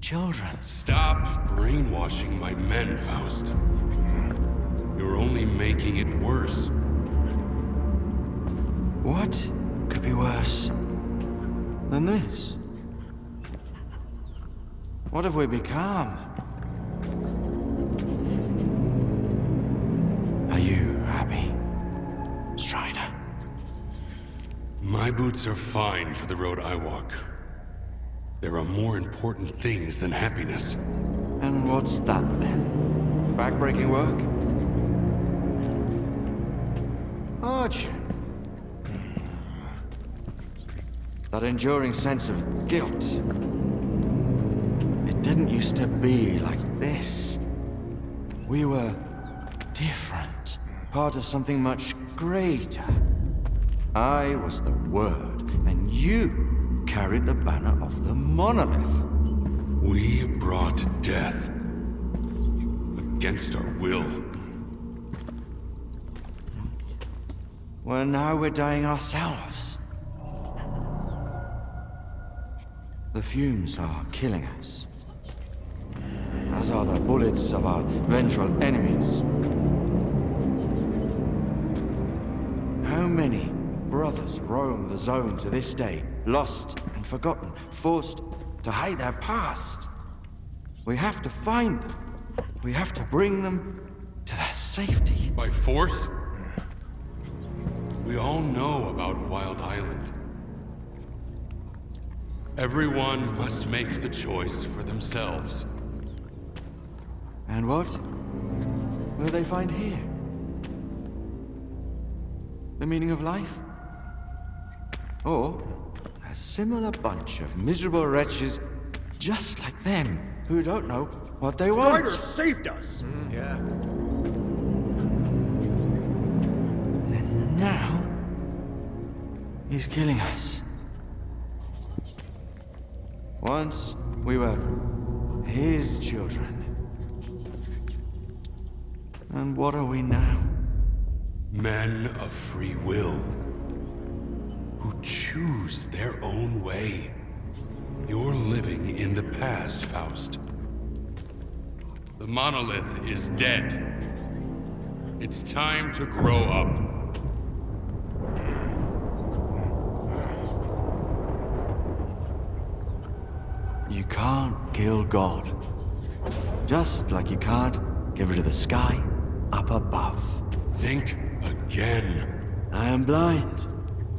children. Stop brainwashing my men, Faust. You're only making it worse. What could be worse than this? What have we become? Are you happy, Strider? My boots are fine for the road I walk. There are more important things than happiness. And what's that then? Backbreaking work? Hardship? That enduring sense of guilt. It didn't used to be like this. We were different. Part of something much greater. I was the Word, and you carried the banner of the monolith. We brought death. Against our will. Well, now we're dying ourselves. The fumes are killing us. As are the bullets of our vengeful enemies. How many brothers roam the zone to this day, lost and forgotten, forced to hide their past? We have to find them. We have to bring them to their safety. By force? We all know about Wild Island. Everyone must make the choice for themselves. And what will they find here? The meaning of life? Or a similar bunch of miserable wretches just like them who don't know what they want? Strider saved us! Yeah. And now he's killing us. Once we were his children. And what are we now? Men of free will. Who choose their own way. You're living in the past, Faust. The monolith is dead. It's time to grow up. You can't kill God. Just like you can't get rid of the sky up above. Think again. I am blind,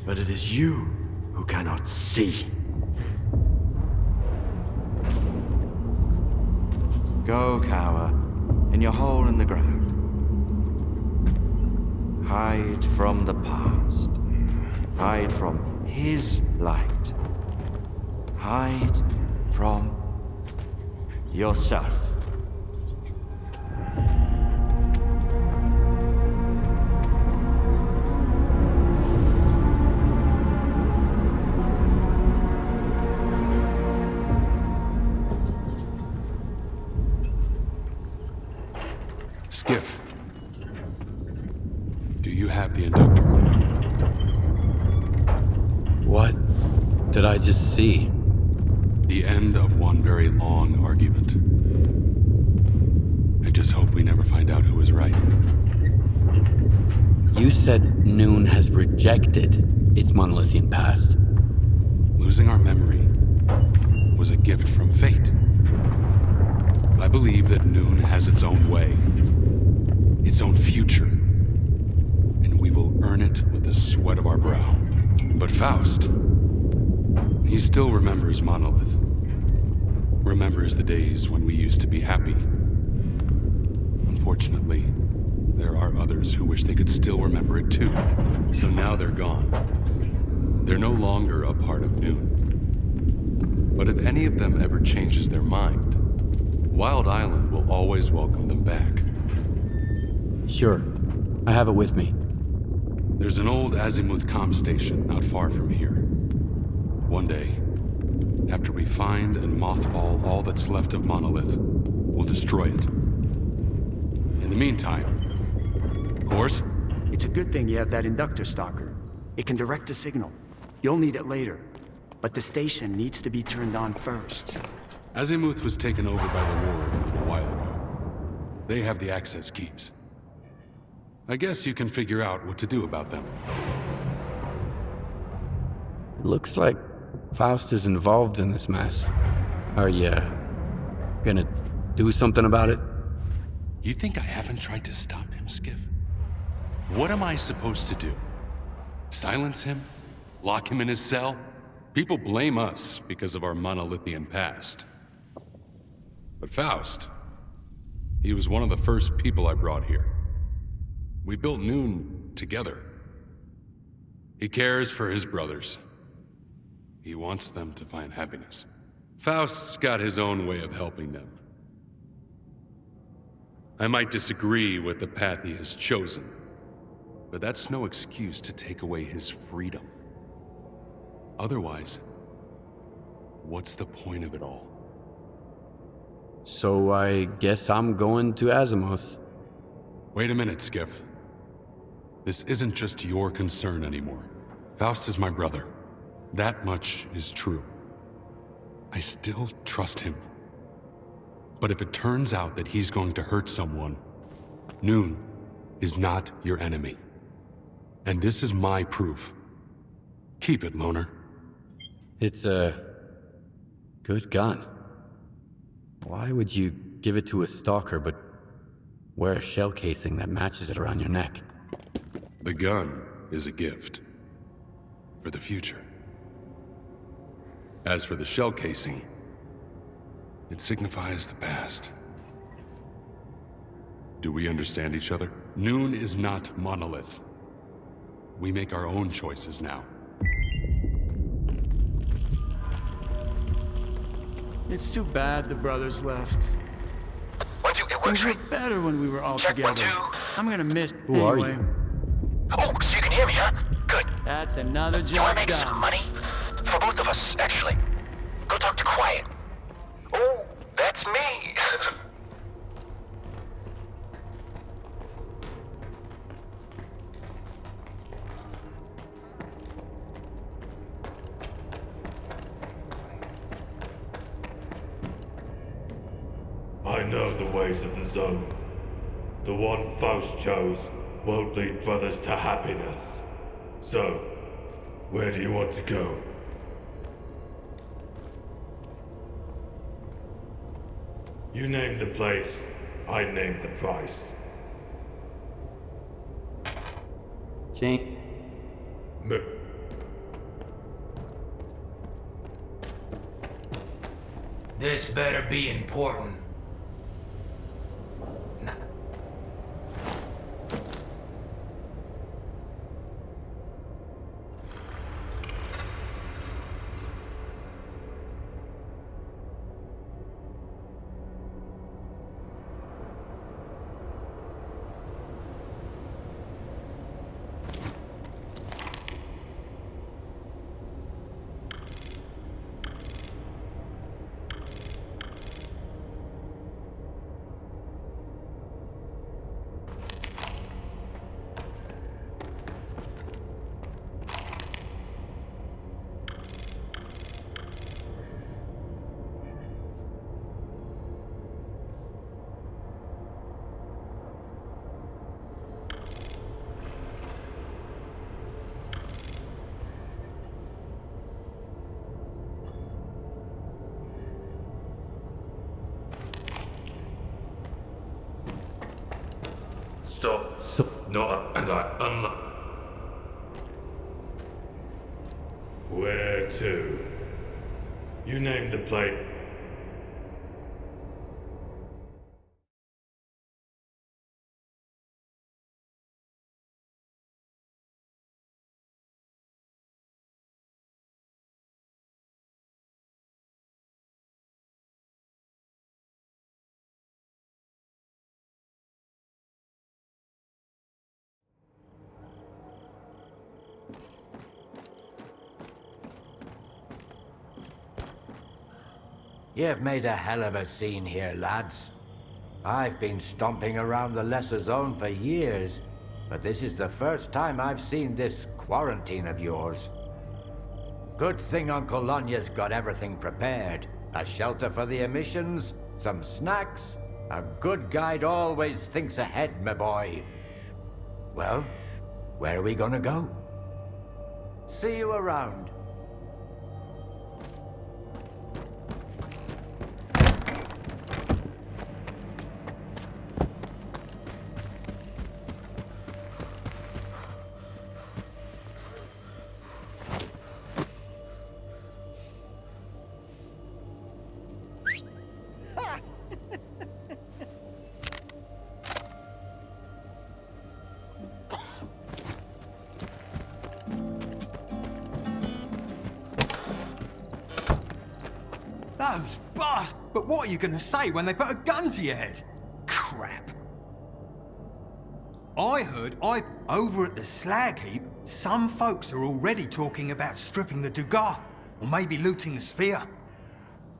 but it is you who cannot see. Go cower in your hole in the ground. Hide from the past. Hide from his light. Hide from yourself. Skiff. Do you have the inductor? What did I just see? The end of one very long argument. I just hope we never find out who was right. You said Noon has rejected its monolithian past. Losing our memory was a gift from fate. I believe that Noon has its own way, its own future, and we will earn it with the sweat of our brow. But Faust, he still remembers Monolith. remembers the days when we used to be happy. Unfortunately, there are others who wish they could still remember it too. So now they're gone. They're no longer a part of Noon. But if any of them ever changes their mind, Wild Island will always welcome them back. Sure. I have it with me. There's an old Azimuth comm station not far from here. One day, after we find and mothball all that's left of Monolith, we'll destroy it. In the meantime, Course? It's a good thing you have that inductor, Stalker. It can direct a signal. You'll need it later. But the station needs to be turned on first. Azimuth was taken over by the Ward a little while ago. They have the access keys. I guess you can figure out what to do about them. Looks like Faust is involved in this mess. Are you gonna do something about it? You think I haven't tried to stop him, Skiff? What am I supposed to do? Silence him? Lock him in his cell? People blame us because of our monolithian past. But Faust, he was one of the first people I brought here. We built Noon together. He cares for his brothers. He wants them to find happiness. Faust's got his own way of helping them. I might disagree with the path he has chosen, but that's no excuse to take away his freedom. Otherwise, what's the point of it all? So I guess I'm going to Azimuth. Wait a minute, Skiff. This isn't just your concern anymore. Faust is my brother. That much is true. I still trust him. But if it turns out that he's going to hurt someone, Noon is not your enemy. And this is my proof. Keep it, Loner. It's a good gun. Why would you give it to a stalker but wear a shell casing that matches it around your neck? The gun is a gift. For the future. As for the shell casing, it signifies the past. Do we understand each other? Noon is not Monolith. We make our own choices now. It's too bad the brothers left. Things were better when we were all together. I'm gonna miss Who are anyway. you? Oh, so you can hear me, huh? Good. That's another You wanna job make some done. money? For both of us, actually. Go talk to Quiet. Oh, that's me. I know the ways of the Zone. The one Faust chose won't lead brothers to happiness. So, where do you want to go? You named the place, I named the price. Jane. This better be important. Stop. Not and I unlock. Where to? You named the place. You've made a hell of a scene here, lads. I've been stomping around the Lesser Zone for years, but this is the first time I've seen this quarantine of yours. Good thing Uncle Lonya's got everything prepared. A shelter for the emissions, some snacks. A good guide always thinks ahead, my boy. Well, where are we gonna go? See you around. Those bastards! But what are you gonna say when they put a gun to your head? Crap. I heard over at the slag heap, some folks are already talking about stripping the Dugas, or maybe looting the sphere.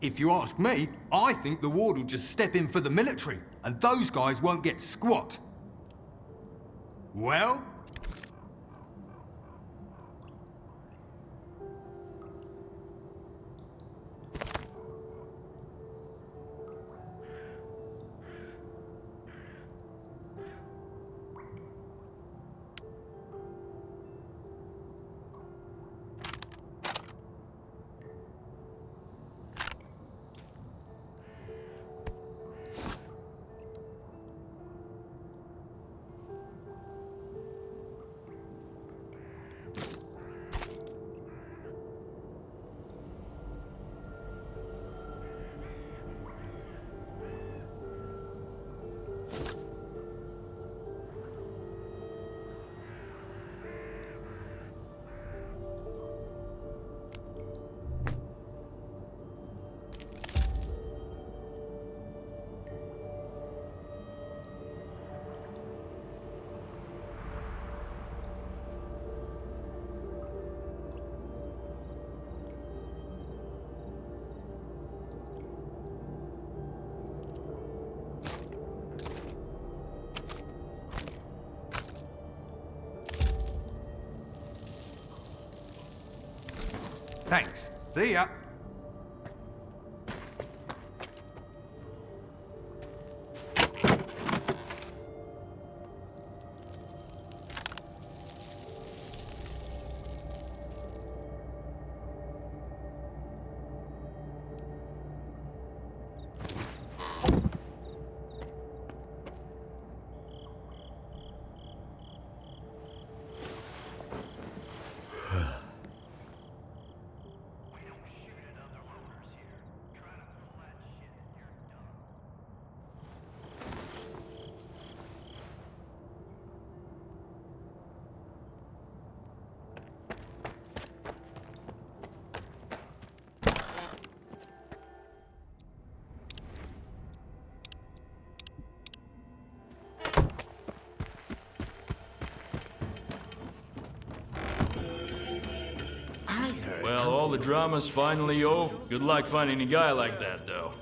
If you ask me, I think the ward will just step in for the military, and those guys won't get squat. Well? Thanks. See ya. Well, all the drama's finally over. Good luck finding a guy like that, though.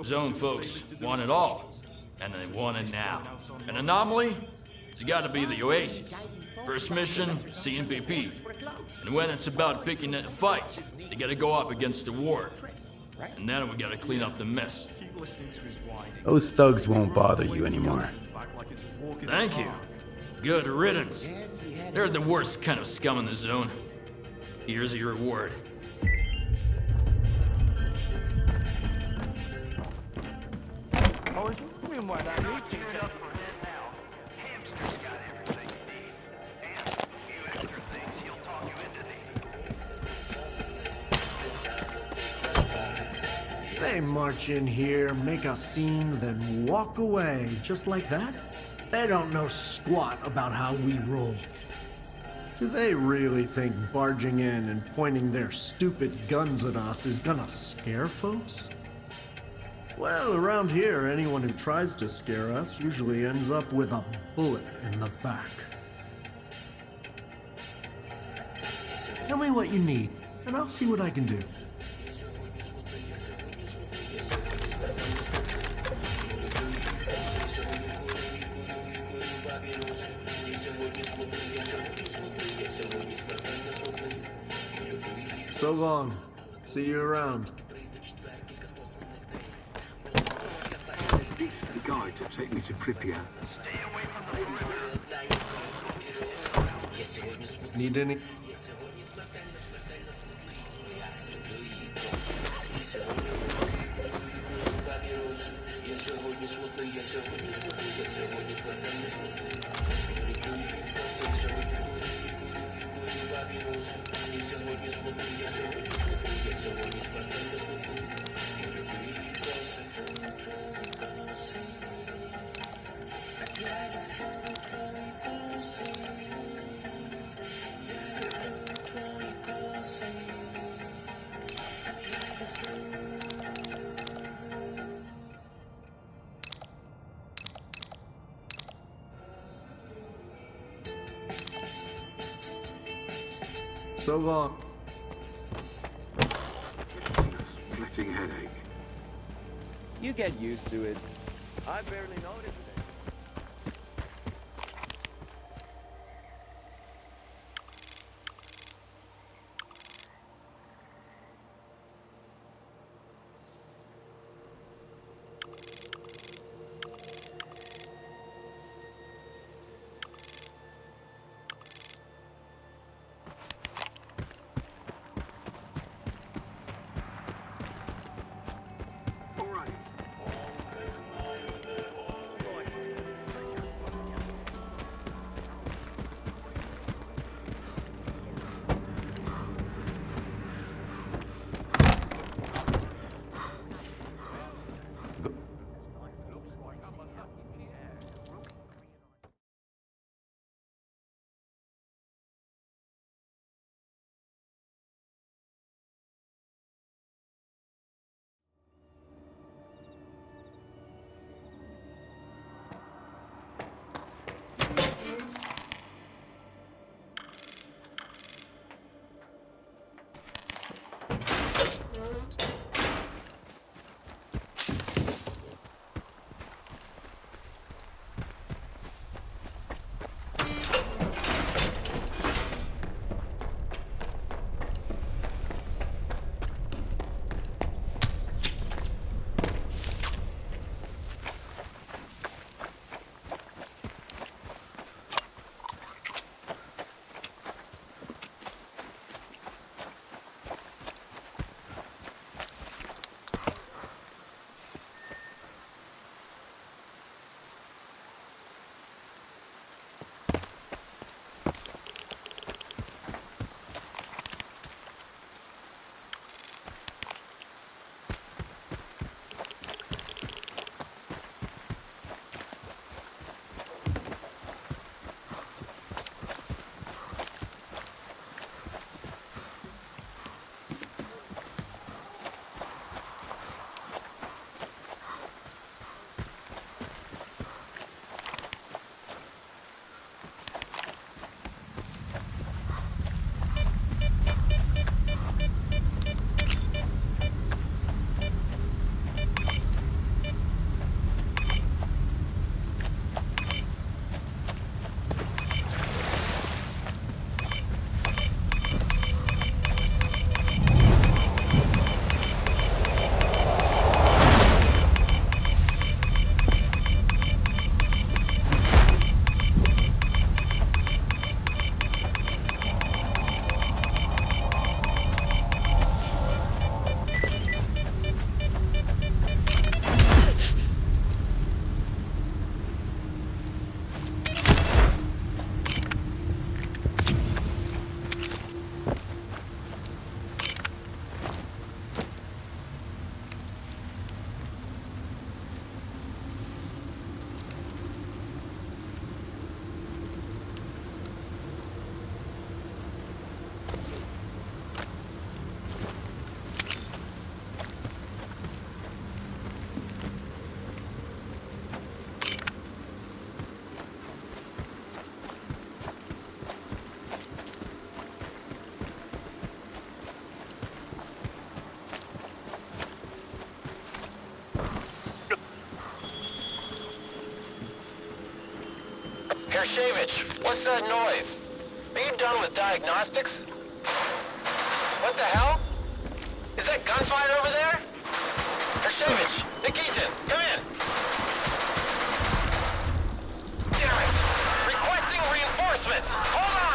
Zone folks want it all, and they want it now. An anomaly? It's gotta be the Oasis. First mission, CNPP. And when it's about picking a fight, they gotta go up against the ward. And then we gotta clean up the mess. Those thugs won't bother you anymore. Thank you. Good riddance. They're the worst kind of scum in the zone. Here's your reward. They march in here, make a scene, then walk away, just like that? They don't know squat about how we roll. Do they really think barging in and pointing their stupid guns at us is gonna scare folks? Well, around here, anyone who tries to scare us usually ends up with a bullet in the back. Tell me what you need, and I'll see what I can do. So long. See you around. This is the guide to take me to Pripyat. Need any? So long. Splitting headache. You get used to it. I barely noticed it. Hershevich, what's that noise? Are you done with diagnostics? What What the hell? Is that gunfire over there? Hershevich, Nikitin, come in! Damn it! Requesting reinforcements! Hold on!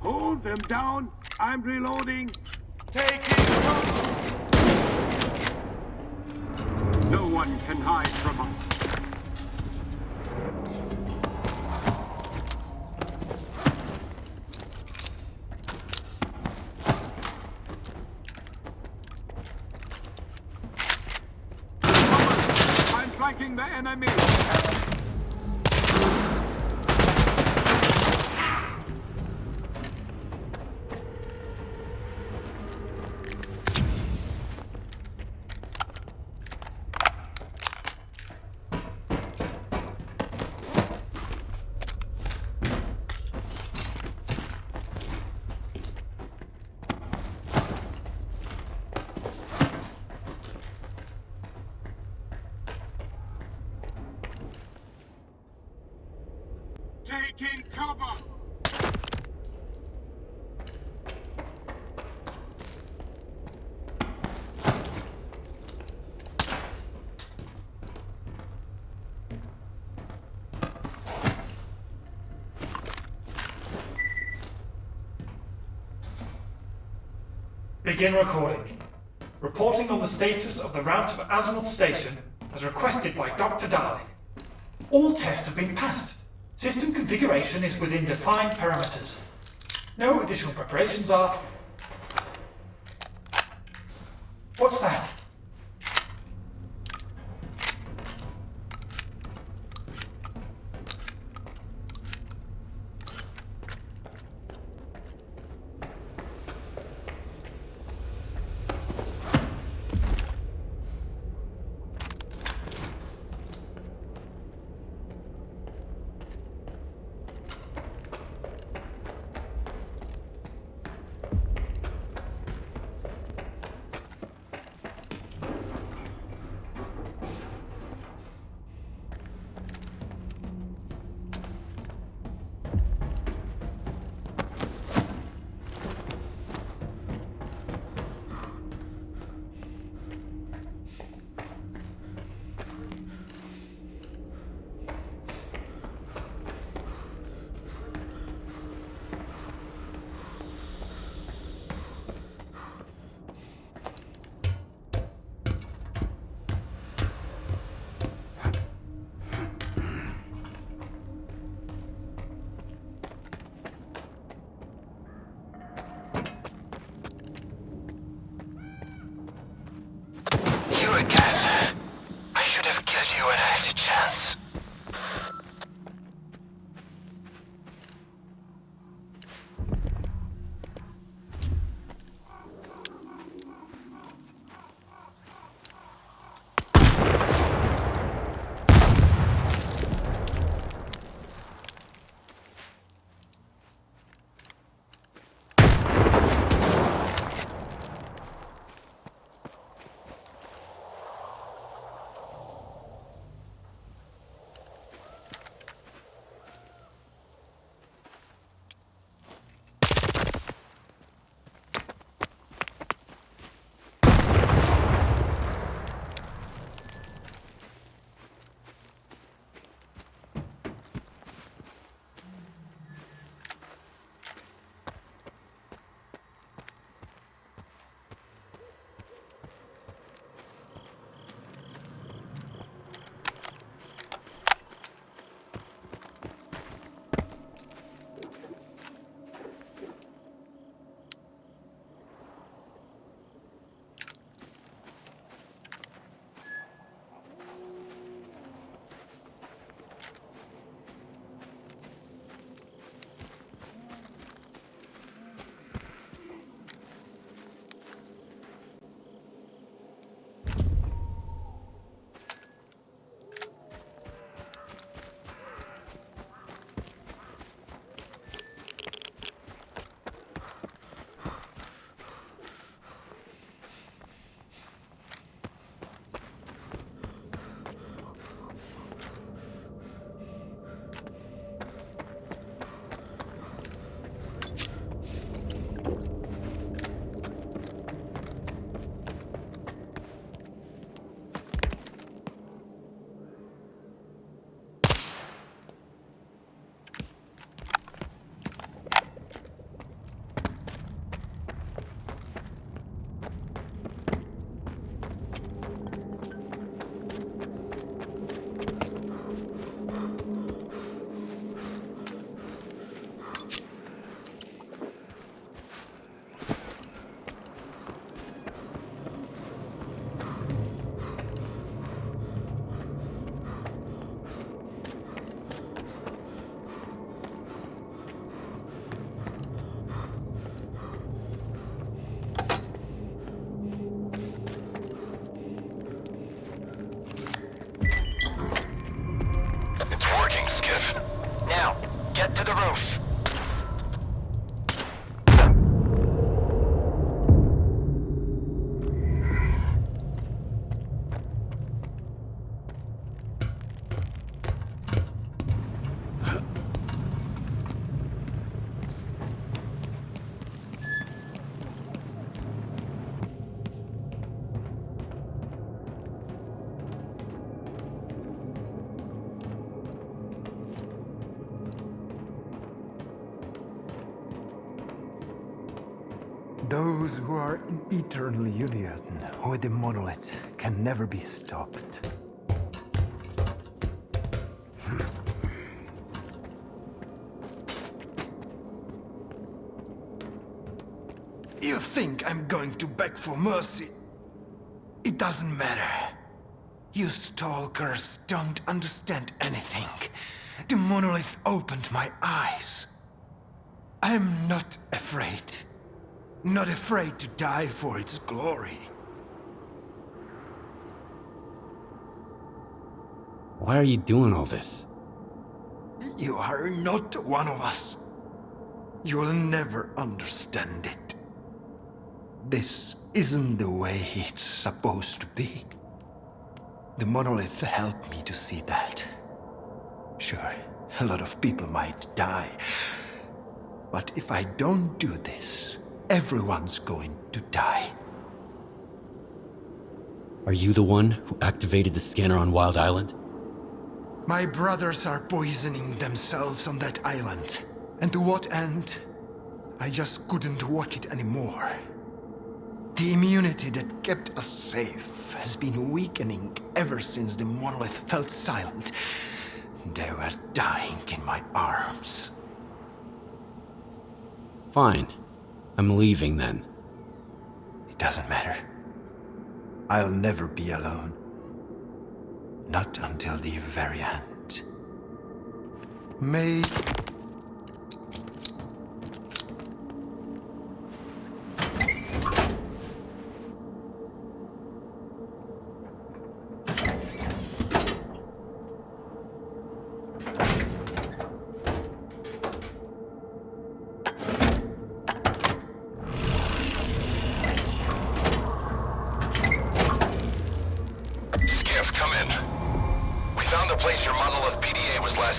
Hold them down. I'm reloading. Taking cover! No one can hide from us. I'm flanking the enemy. Taking cover! Begin recording. Reporting on the status of the route of Azimuth Station as requested by Dr. Darling. All tests have been passed. System configuration is within defined parameters. No additional preparations are... What's that? Those who are in eternal union with the monolith can never be stopped. You think I'm going to beg for mercy? It doesn't matter. You stalkers don't understand anything. The monolith opened my eyes. I'm not afraid. Not afraid to die for its glory. Why are you doing all this? You are not one of us. You'll never understand it. This isn't the way it's supposed to be. The monolith helped me to see that. Sure, a lot of people might die. But if I don't do this, everyone's going to die. Are you the one who activated the scanner on Wild Island? My brothers are poisoning themselves on that island. And to what end? I just couldn't watch it anymore. The immunity that kept us safe has been weakening ever since the monolith felt silent. They were dying in my arms. Fine. I'm leaving then. It doesn't matter. I'll never be alone. Not until the very end. May...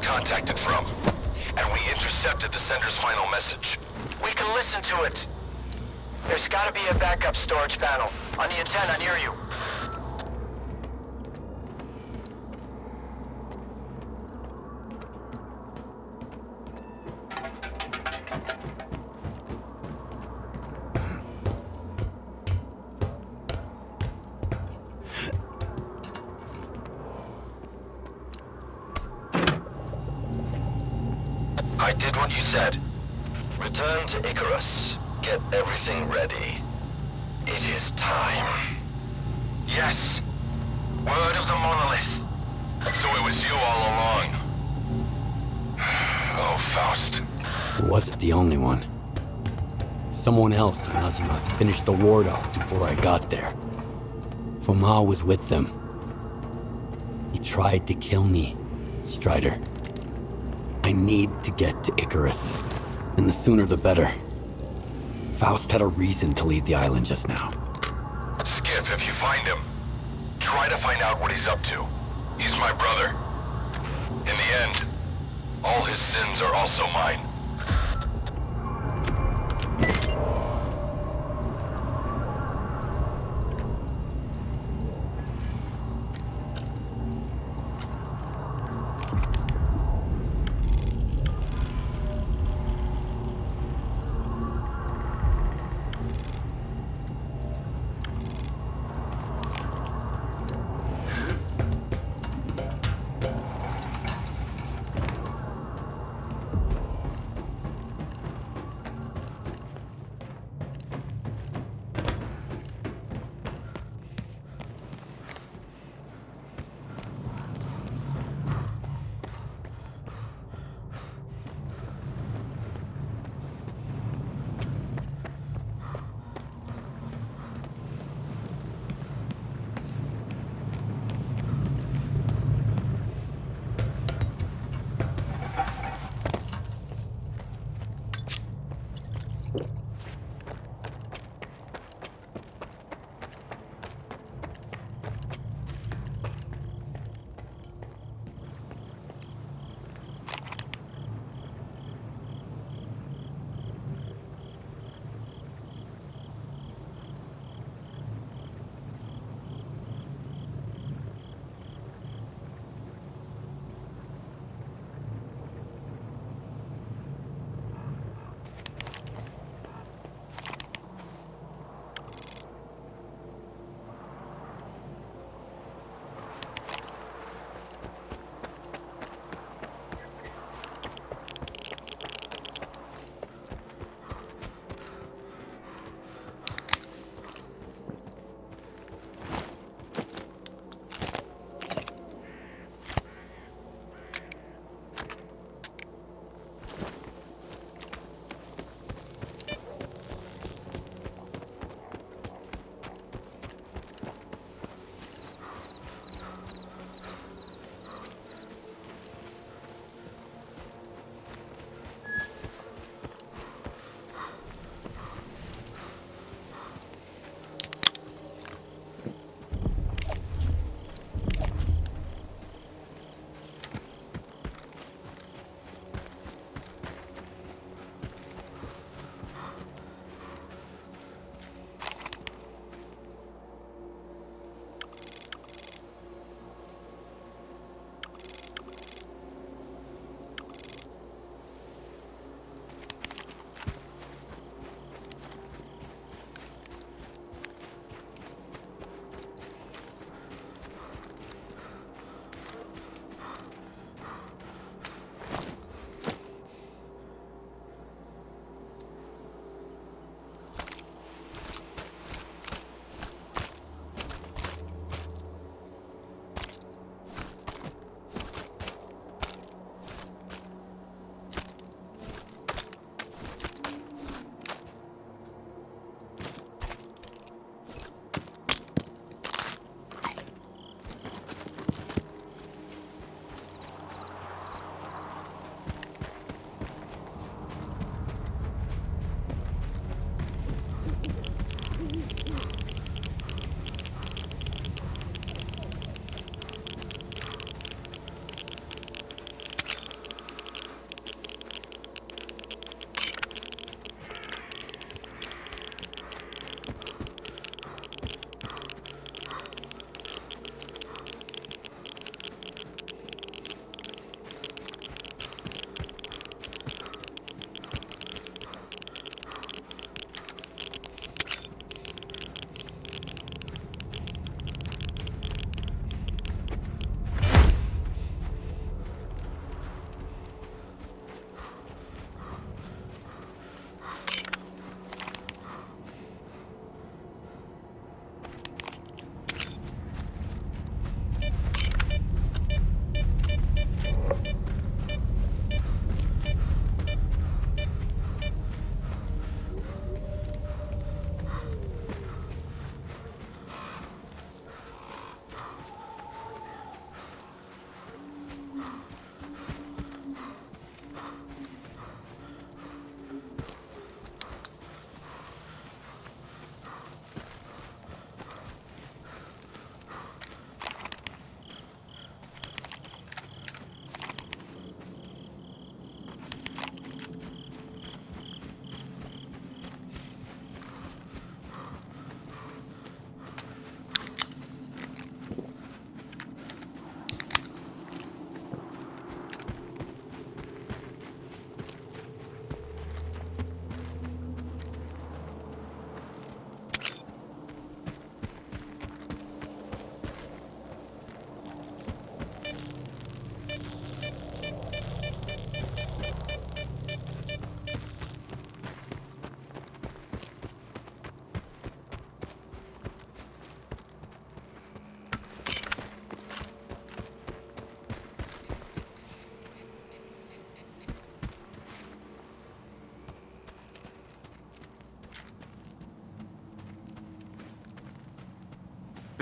contacted from, and we intercepted the sender's final message. We can listen to it. There's gotta be a backup storage panel on the antenna near you. I did what you said. Return to Icarus. Get everything ready. It is time. Yes. Word of the monolith. So it was you all along. Oh, Faust. It wasn't the only one. Someone else in Azimuth finished the ward off before I got there. Foma was with them. He tried to kill me, Strider. I need to get to Icarus, and the sooner the better. Faust had a reason to leave the island just now. Skip, if you find him, try to find out what he's up to. He's my brother. In the end, all his sins are also mine.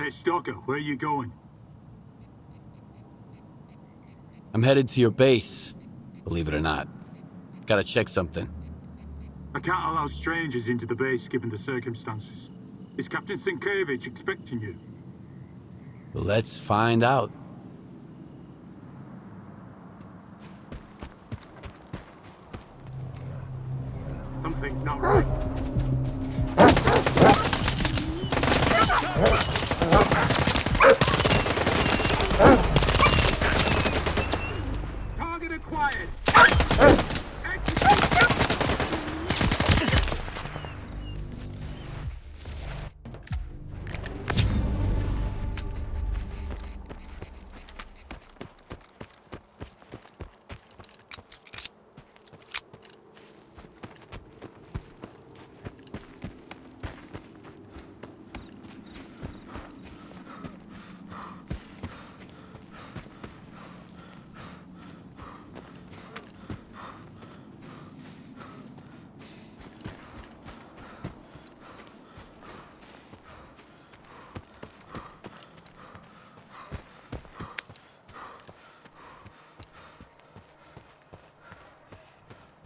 Hey, Stalker, where are you going? I'm headed to your base, believe it or not. Gotta check something. I can't allow strangers into the base given the circumstances. Is Captain Sienkiewicz expecting you? Let's find out. Something's not right. Target acquired!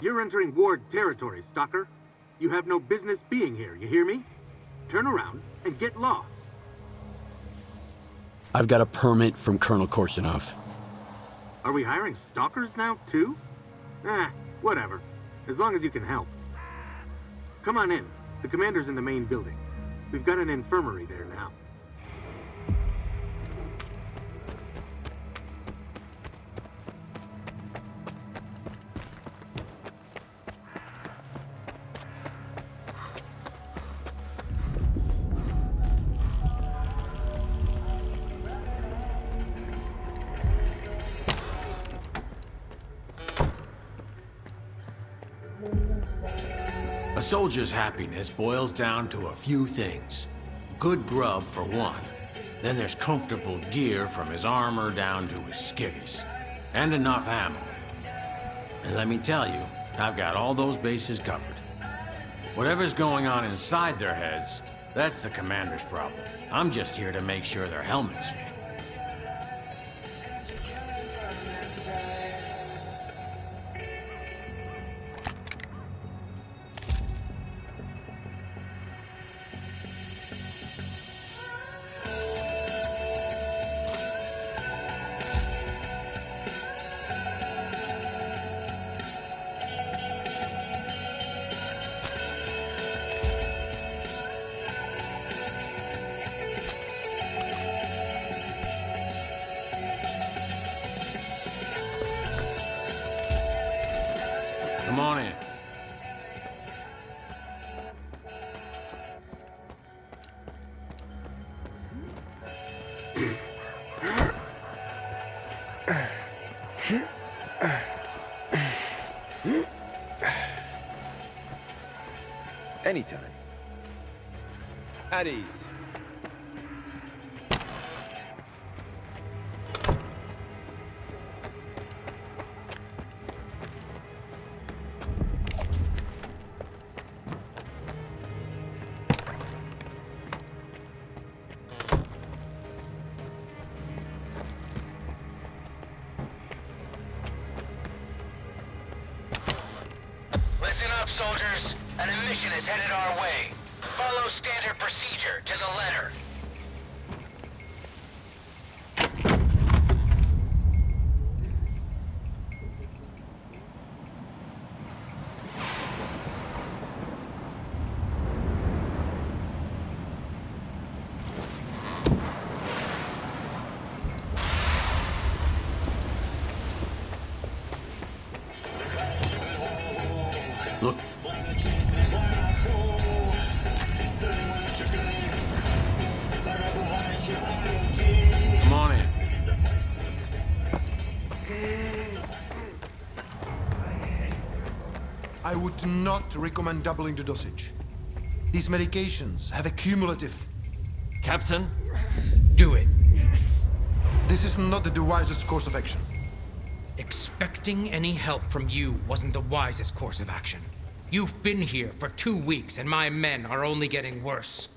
You're entering Ward territory, Stalker. You have no business being here, you hear me? Turn around and get lost. I've got a permit from Colonel Korshunov. Are we hiring stalkers now, too? Whatever. As long as you can help. Come on in. The commander's in the main building. We've got an infirmary there now. A soldier's happiness boils down to a few things. Good grub, for one. Then there's comfortable gear from his armor down to his skivvies. And enough ammo. And let me tell you, I've got all those bases covered. Whatever's going on inside their heads, that's the commander's problem. I'm just here to make sure their helmets fit. Come on in. Anytime. At ease. Listen up, soldiers. An mission is headed our way. Follow standard procedure to the letter. Look. Come on in. I would not recommend doubling the dosage. These medications have a cumulative... Captain, do it. This is not the wisest course of action. Expecting any help from you wasn't the wisest course of action. You've been here for 2 weeks and my men are only getting worse.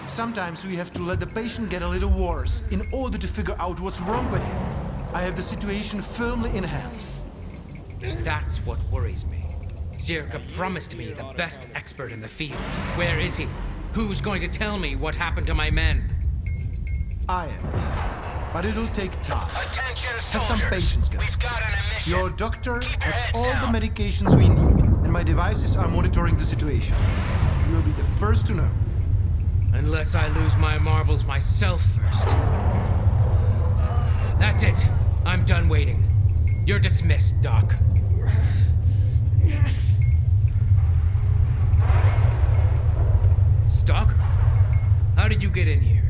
Sometimes we have to let the patient get a little worse in order to figure out what's wrong with him. I have the situation firmly in hand. That's what worries me. Circa promised me the best expert in the field. Where is he? Who's going to tell me what happened to my men? I am. But it'll take time. Attention, Have some soldiers. patience, guys. We've got an emission. Your doctor Keep your has heads all down. the medications we need, and my devices are monitoring the situation. You will be the first to know. Unless I lose my marbles myself first. That's it. I'm done waiting. You're dismissed, Doc. Stalker? How did you get in here?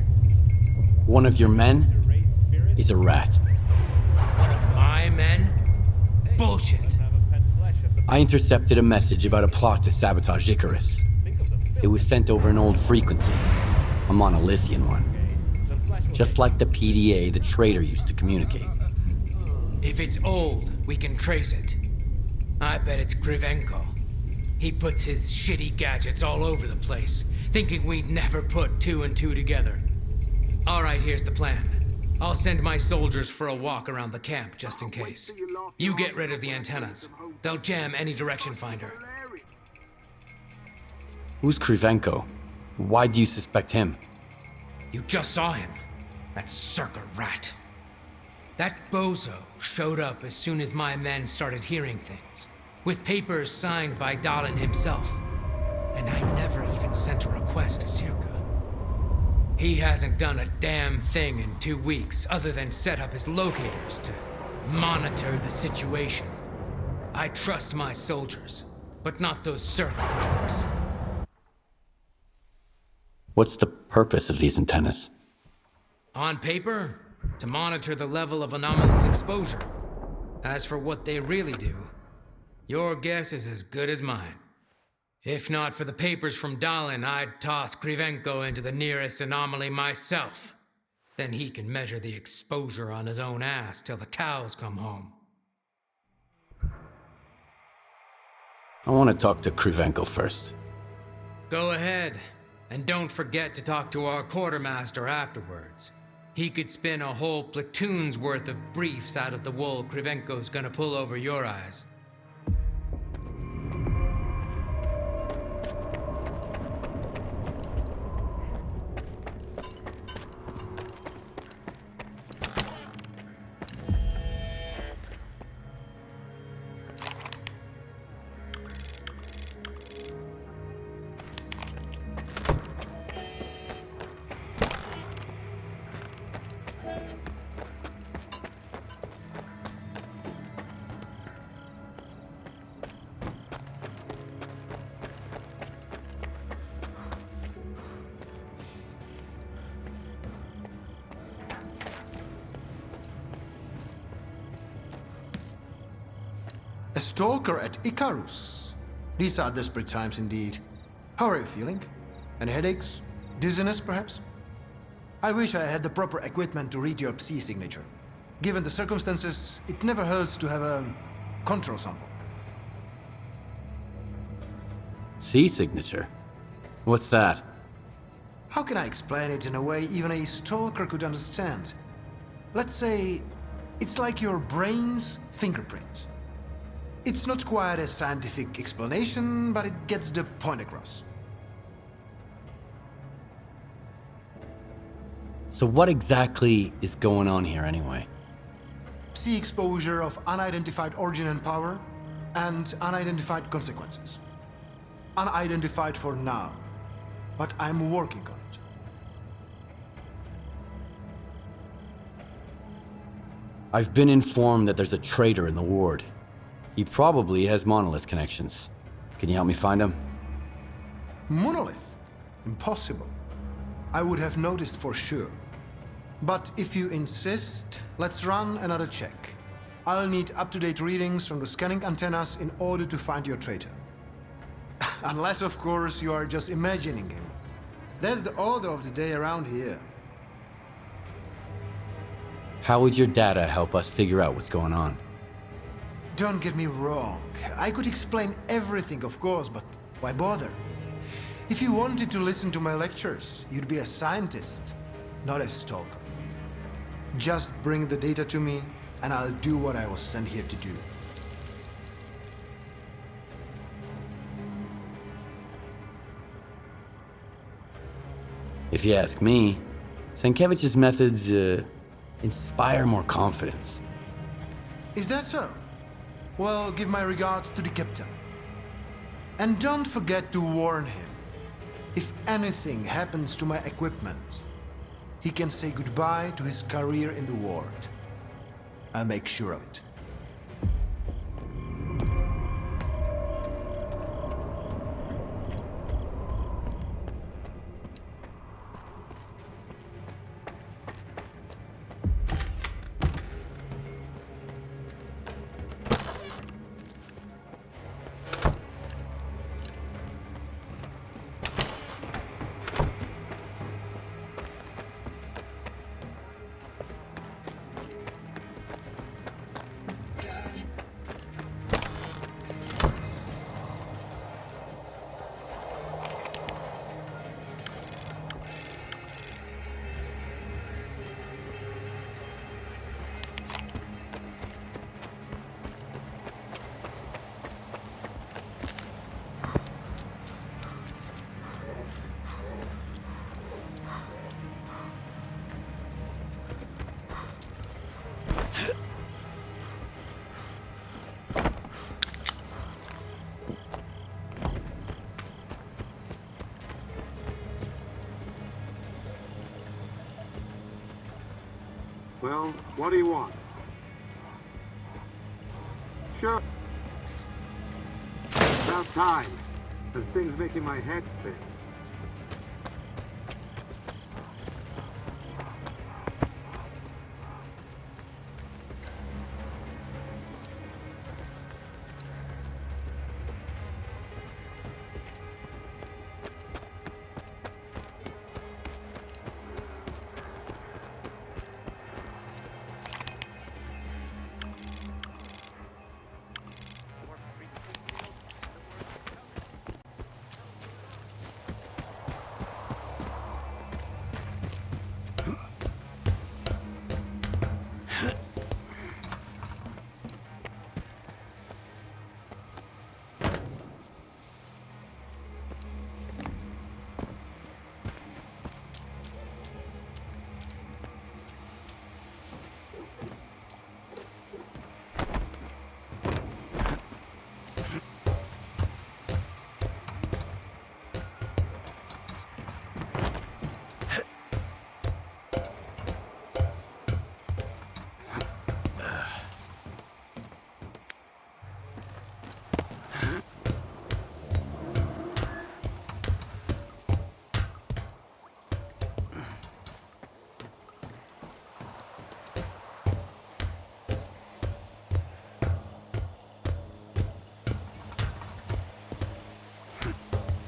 One of your men is a rat. One of my men? Bullshit. I intercepted a message about a plot to sabotage Icarus. It was sent over an old frequency, a monolithian one. Just like the PDA the traitor used to communicate. If it's old, we can trace it. I bet it's Krivenko. He puts his shitty gadgets all over the place, thinking we'd never put two and two together. All right, here's the plan. I'll send my soldiers for a walk around the camp, just in case. You get rid of the antennas. They'll jam any direction finder. Who's Krivenko? Why do you suspect him? You just saw him. That Circa rat. That bozo showed up as soon as my men started hearing things, with papers signed by Dalin himself. And I never even sent a request to Circa. He hasn't done a damn thing in 2 weeks other than set up his locators to monitor the situation. I trust my soldiers, but not those Circa tricks. What's the purpose of these antennas? On paper, to monitor the level of anomalous exposure. As for what they really do, your guess is as good as mine. If not for the papers from Dalin, I'd toss Krivenko into the nearest anomaly myself. Then he can measure the exposure on his own ass till the cows come home. I want to talk to Krivenko first. Go ahead, and don't forget to talk to our quartermaster afterwards. He could spin a whole platoon's worth of briefs out of the wool Krivenko's gonna pull over your eyes. A stalker at Icarus. These are desperate times indeed. How are you feeling? Any headaches? Dizziness, perhaps? I wish I had the proper equipment to read your Psi signature. Given the circumstances, it never hurts to have a control sample. Psi signature? What's that? How can I explain it in a way even a stalker could understand? Let's say it's like your brain's fingerprint. It's not quite a scientific explanation, but it gets the point across. So what exactly is going on here anyway? Psi exposure of unidentified origin and power, and unidentified consequences. Unidentified for now, but I'm working on it. I've been informed that there's a traitor in the ward. He probably has Monolith connections. Can you help me find him? Monolith? Impossible. I would have noticed for sure. But if you insist, let's run another check. I'll need up-to-date readings from the scanning antennas in order to find your traitor. Unless, of course, you are just imagining him. That's the order of the day around here. How would your data help us figure out what's going on? Don't get me wrong. I could explain everything, of course, but why bother? If you wanted to listen to my lectures, you'd be a scientist, not a stalker. Just bring the data to me, and I'll do what I was sent here to do. If you ask me, Sankevich's methods inspire more confidence. Is that so? Well, give my regards to the captain. And don't forget to warn him. If anything happens to my equipment, he can say goodbye to his career in the ward. I'll make sure of it. Well, what do you want? Sure. About time. The thing's making my head spin.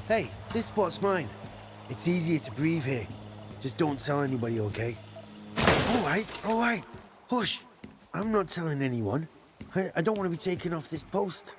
Hey, this spot's mine. It's easier to breathe here. Just don't tell anybody, okay? All right. Hush. I'm not telling anyone. I don't want to be taken off this post.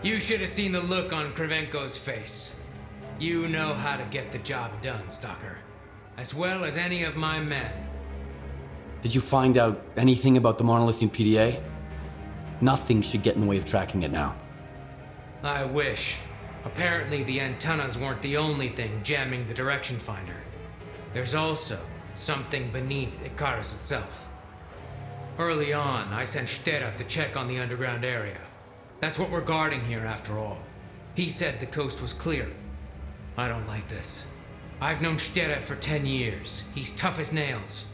You should have seen the look on Kravenko's face. You know how to get the job done, Stalker. As well as any of my men. Did you find out anything about the monolithian PDA? Nothing should get in the way of tracking it now. I wish. Apparently the antennas weren't the only thing jamming the direction finder. There's also something beneath Icarus itself. Early on, I sent Shterov to check on the underground area. That's what we're guarding here after all. He said the coast was clear. I don't like this. I've known Shterov for 10 years. He's tough as nails.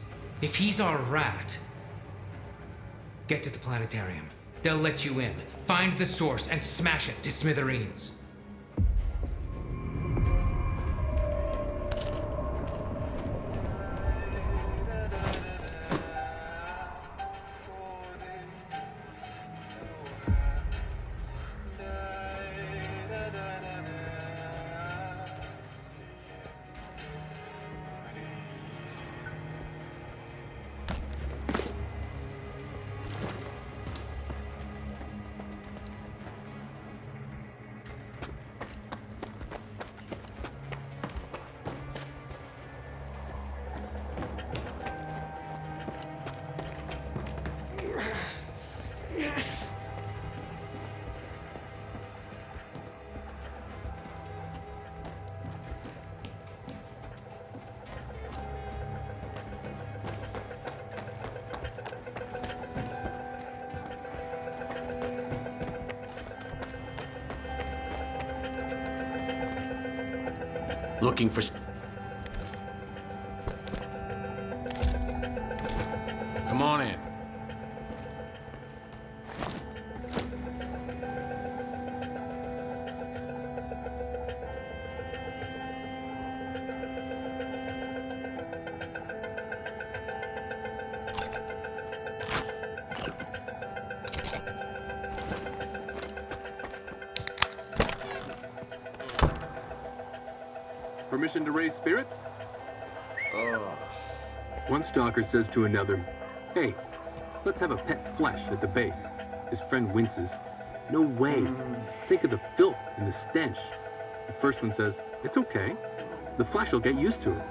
If he's our rat, get to the planetarium. They'll let you in. Find the source and smash it to smithereens. Looking for... Come on in. Permission to raise spirits? One stalker says to another, "Hey, let's have a pet flesh at the base." His friend winces. "No way. Think of the filth and the stench." The first one says, "It's okay. The flesh will get used to it."